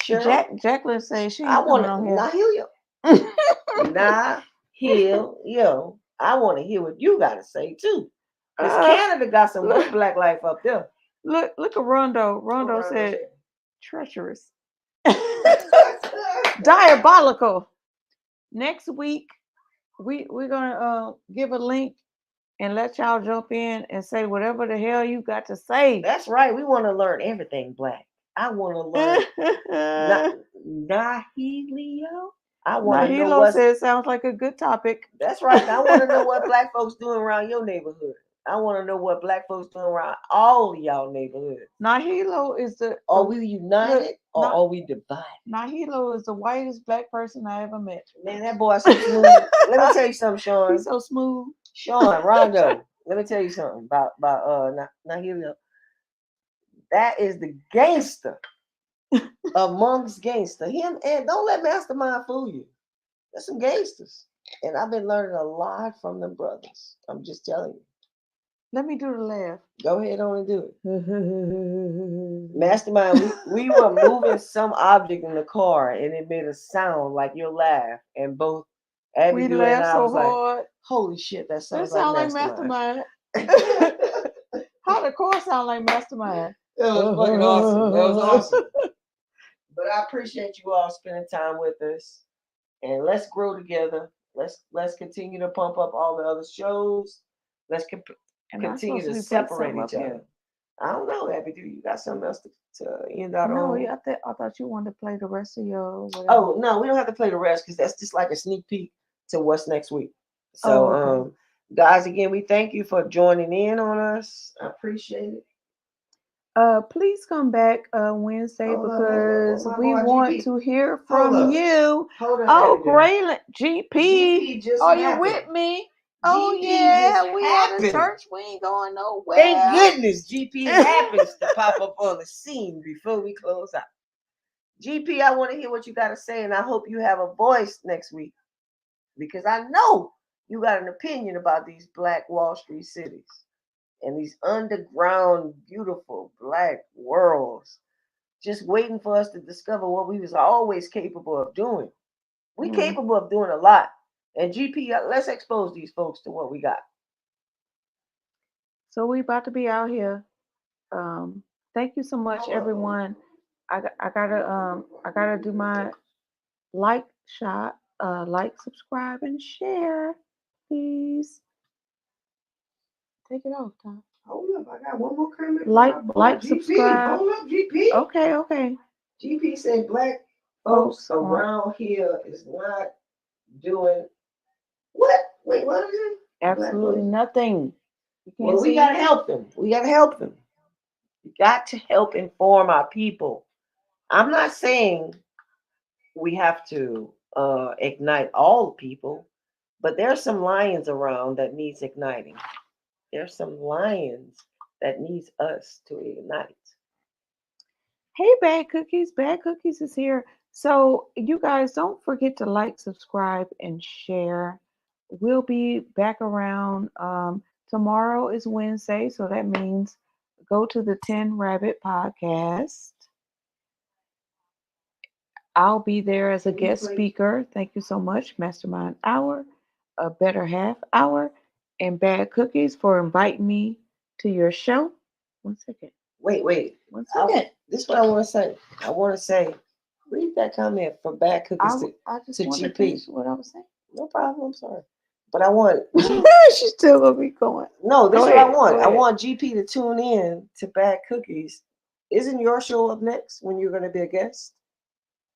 Speaker 3: Sure.
Speaker 4: Jacqueline says she.
Speaker 3: I want to hear you. Nah, yo, I want to hear what you got to say too. Because
Speaker 10: Uh,
Speaker 3: Canada got some
Speaker 10: look.
Speaker 3: good black life up there.
Speaker 10: Look at Rondo. Rondo
Speaker 3: Rondo
Speaker 10: said
Speaker 3: said?
Speaker 10: treacherous. Diabolical. Next week, we're gonna give a link and let y'all jump in and say whatever the hell you got to say.
Speaker 3: That's right. We want to learn everything black. I want to learn Nahilio. I want to know
Speaker 10: Nahilo
Speaker 3: what.
Speaker 10: says sounds like a good topic.
Speaker 3: That's right. I want to know what black folks doing around your neighborhood. I want to know what black folks doing around all y'all neighborhoods.
Speaker 10: Nahilo is
Speaker 3: Are we united or are we divided?
Speaker 10: Nahilo is the whitest black person I ever met.
Speaker 3: Man, that boy so smooth. Let me tell you something, Sean.
Speaker 10: He's so smooth.
Speaker 3: Sean, Rondo. Let me tell you something about Nahilo. That is the gangster amongst gangster. Him, and don't let Mastermind fool you. There's some gangsters. And I've been learning a lot from them brothers. I'm just telling you.
Speaker 10: Let me do the laugh.
Speaker 3: Go ahead on and do it. Mastermind, we were moving some object in the car and it made a sound like your laugh. And both Abby and I was like, holy shit, that sounds like Mastermind.
Speaker 10: How the car sound like Mastermind?
Speaker 3: That was fucking awesome. That was awesome. But I appreciate you all spending time with us. And let's grow together. Let's continue to pump up all the other shows. Let's continue to separate each other. I don't know, Abby. Do you got something else to end out on?
Speaker 10: No, I thought you wanted to play the rest of your. Whatever.
Speaker 3: Oh no, we don't have to play the rest because that's just like a sneak peek to what's next week. So,
Speaker 10: okay.
Speaker 3: Guys, again, we thank you for joining in on us. I appreciate it.
Speaker 10: Please come back Wednesday because we
Speaker 3: boy,
Speaker 10: want
Speaker 3: GP.
Speaker 10: to hear
Speaker 3: Hold
Speaker 10: from
Speaker 3: up.
Speaker 10: you.
Speaker 3: Hold up,
Speaker 10: Oh,
Speaker 3: Abby.
Speaker 10: Graylin, GP.
Speaker 3: just
Speaker 10: Are you
Speaker 3: happened.
Speaker 10: with me? Oh
Speaker 3: GP
Speaker 10: yeah,
Speaker 3: just
Speaker 10: we at the
Speaker 3: happened.
Speaker 10: church. We ain't going nowhere.
Speaker 3: Thank goodness GP happens to pop up on the scene before we close out. GP, I want to hear what you got to say, and I hope you have a voice next week because I know you got an opinion about these Black Wall Street cities and these underground, beautiful Black worlds, just waiting for us to discover what we was always capable of doing. We capable of doing a lot. And GP, let's expose these folks to what we got.
Speaker 10: So we about to be out here. Thank you so much, everyone. I gotta do my like shot. Like, subscribe, and share, please. Take it off, Tom.
Speaker 3: Hold up, I got one more comment.
Speaker 10: Like,
Speaker 3: GP,
Speaker 10: subscribe.
Speaker 3: hold up, GP.
Speaker 10: Okay.
Speaker 3: GP said Black folks around here is not doing what? Wait, what is it?
Speaker 10: Absolutely nothing.
Speaker 3: Well, we gotta help them. We got to help inform our people. I'm not saying we have to ignite all people, but there's some lions around that needs igniting. There's some lions that needs us to ignite.
Speaker 10: Hey, Bad Cookies. Bad Cookies is here. So you guys don't forget to like, subscribe, and share. We'll be back around. Tomorrow is Wednesday, so that means go to the 10 Rabbit podcast. I'll be there as a guest speaker. Thank you so much, Mastermind Hour, A Better Half Hour, and Bad Cookies for inviting me to your show. 1 second.
Speaker 3: Wait.
Speaker 10: 1 second.
Speaker 3: This is what I want to say. I want to say, read that comment for Bad Cookies
Speaker 10: I just
Speaker 3: to
Speaker 10: wanted to
Speaker 3: GP.
Speaker 10: finish what I was saying.
Speaker 3: No problem. I'm sorry. But I want
Speaker 10: She's still gonna be going.
Speaker 3: No, this
Speaker 10: Go
Speaker 3: is what I
Speaker 10: ahead,
Speaker 3: want.
Speaker 10: go
Speaker 3: I
Speaker 10: ahead.
Speaker 3: want GP to tune in to Bad Cookies. Isn't your show up next when you're going to be a guest?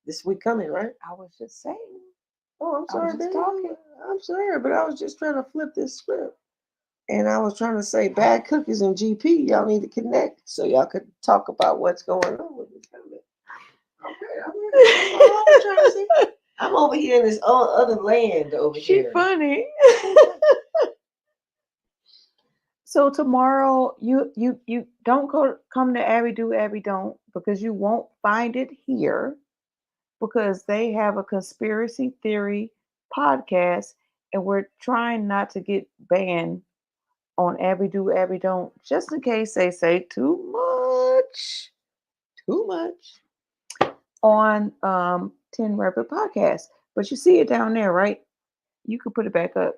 Speaker 3: This week coming, right?
Speaker 10: I was just saying.
Speaker 3: Oh, I'm
Speaker 10: I was
Speaker 3: sorry,
Speaker 10: just
Speaker 3: baby.
Speaker 10: talking.
Speaker 3: I'm sorry, but I was just trying to flip this script. And I was trying to say Bad Cookies and GP, y'all need to connect so y'all could talk about what's going on with this comment. Okay, I'm over here in this other land over
Speaker 10: She
Speaker 3: here.
Speaker 10: funny. So tomorrow, you don't come to Abby Do Abby Don't because you won't find it here because they have a conspiracy theory podcast and we're trying not to get banned on Abby Do Abby Don't just in case they say too much on 10 Rabbit Podcast.
Speaker 3: But you see it down there, right? You can put it back up.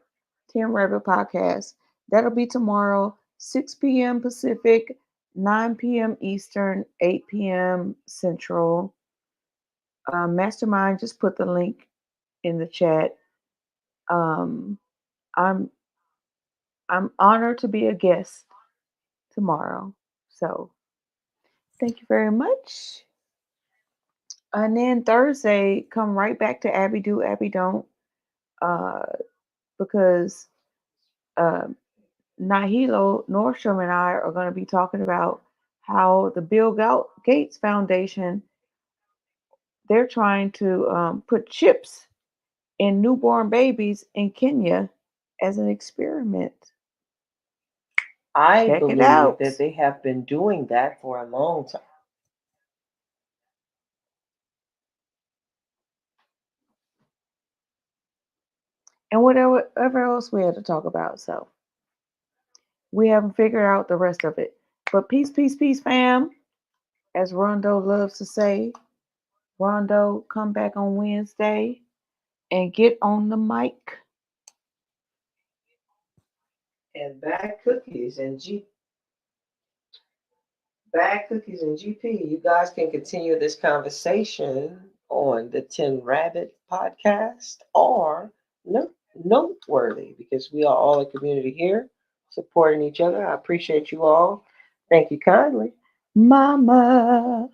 Speaker 3: Tim Rabbit Podcast. That'll be tomorrow, 6 p.m. Pacific, 9 p.m. Eastern, 8 p.m. Central. Mastermind just put the link in the chat. I'm honored to be a guest tomorrow. So thank you very much. And then Thursday, come right back to Abby Do, Abby Don't, because Nahilo Nordstrom and I are going to be talking about how the Bill Gates Foundation, they're trying to put chips in newborn babies in Kenya as an experiment.
Speaker 20: I
Speaker 3: Check it
Speaker 20: believe
Speaker 3: out.
Speaker 20: that they have been doing that for a long time.
Speaker 3: And whatever else we had to talk about. So we haven't figured out the rest of it. But peace, peace, peace, fam. As Rondo loves to say, Rondo, come back on Wednesday and get on the mic.
Speaker 20: And bad cookies and GP. You guys can continue this conversation on the 10 Rabbit podcast or Noteworthy, because we are all a community here supporting each other. I appreciate you all. Thank you kindly.
Speaker 3: Mama.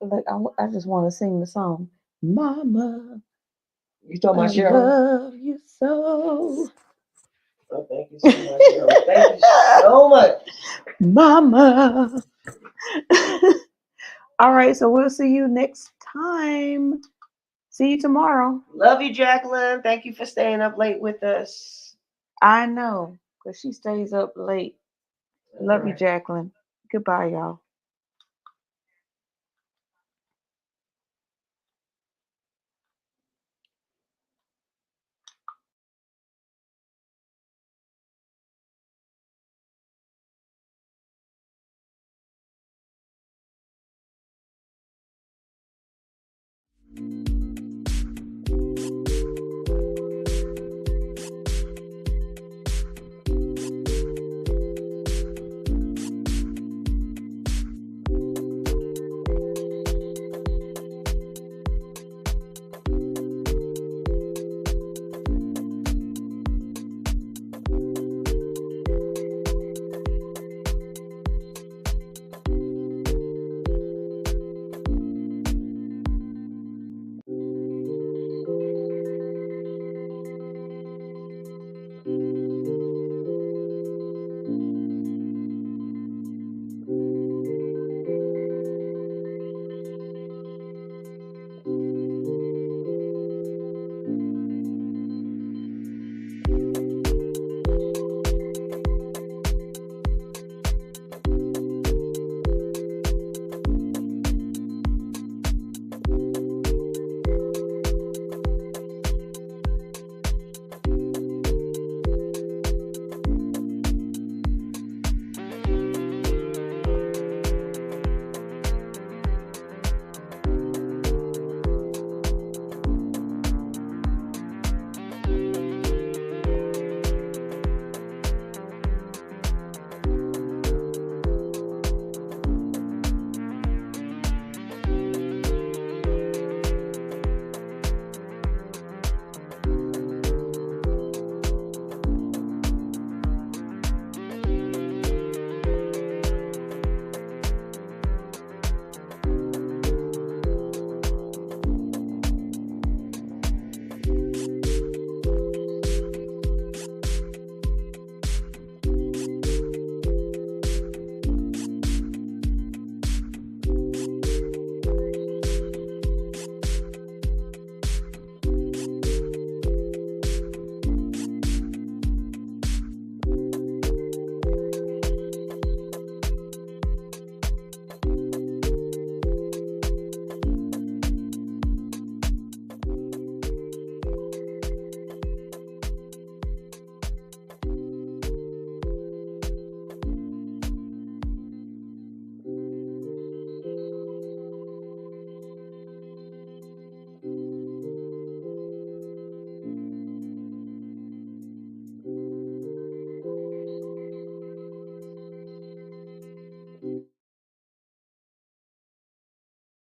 Speaker 3: Look, I just want to sing the song. Mama.
Speaker 20: You talking about
Speaker 3: I
Speaker 20: Cheryl?
Speaker 3: love you so.
Speaker 20: Oh, thank you so much, Cheryl. Thank you so much.
Speaker 3: Mama. All right, so we'll see you next time. See you tomorrow.
Speaker 20: Love you, Jacqueline. Thank you for staying up late with us.
Speaker 3: I know, because she stays up late. Love you,
Speaker 20: right.
Speaker 3: Jacqueline. Goodbye, y'all.
Speaker 18: Thank you.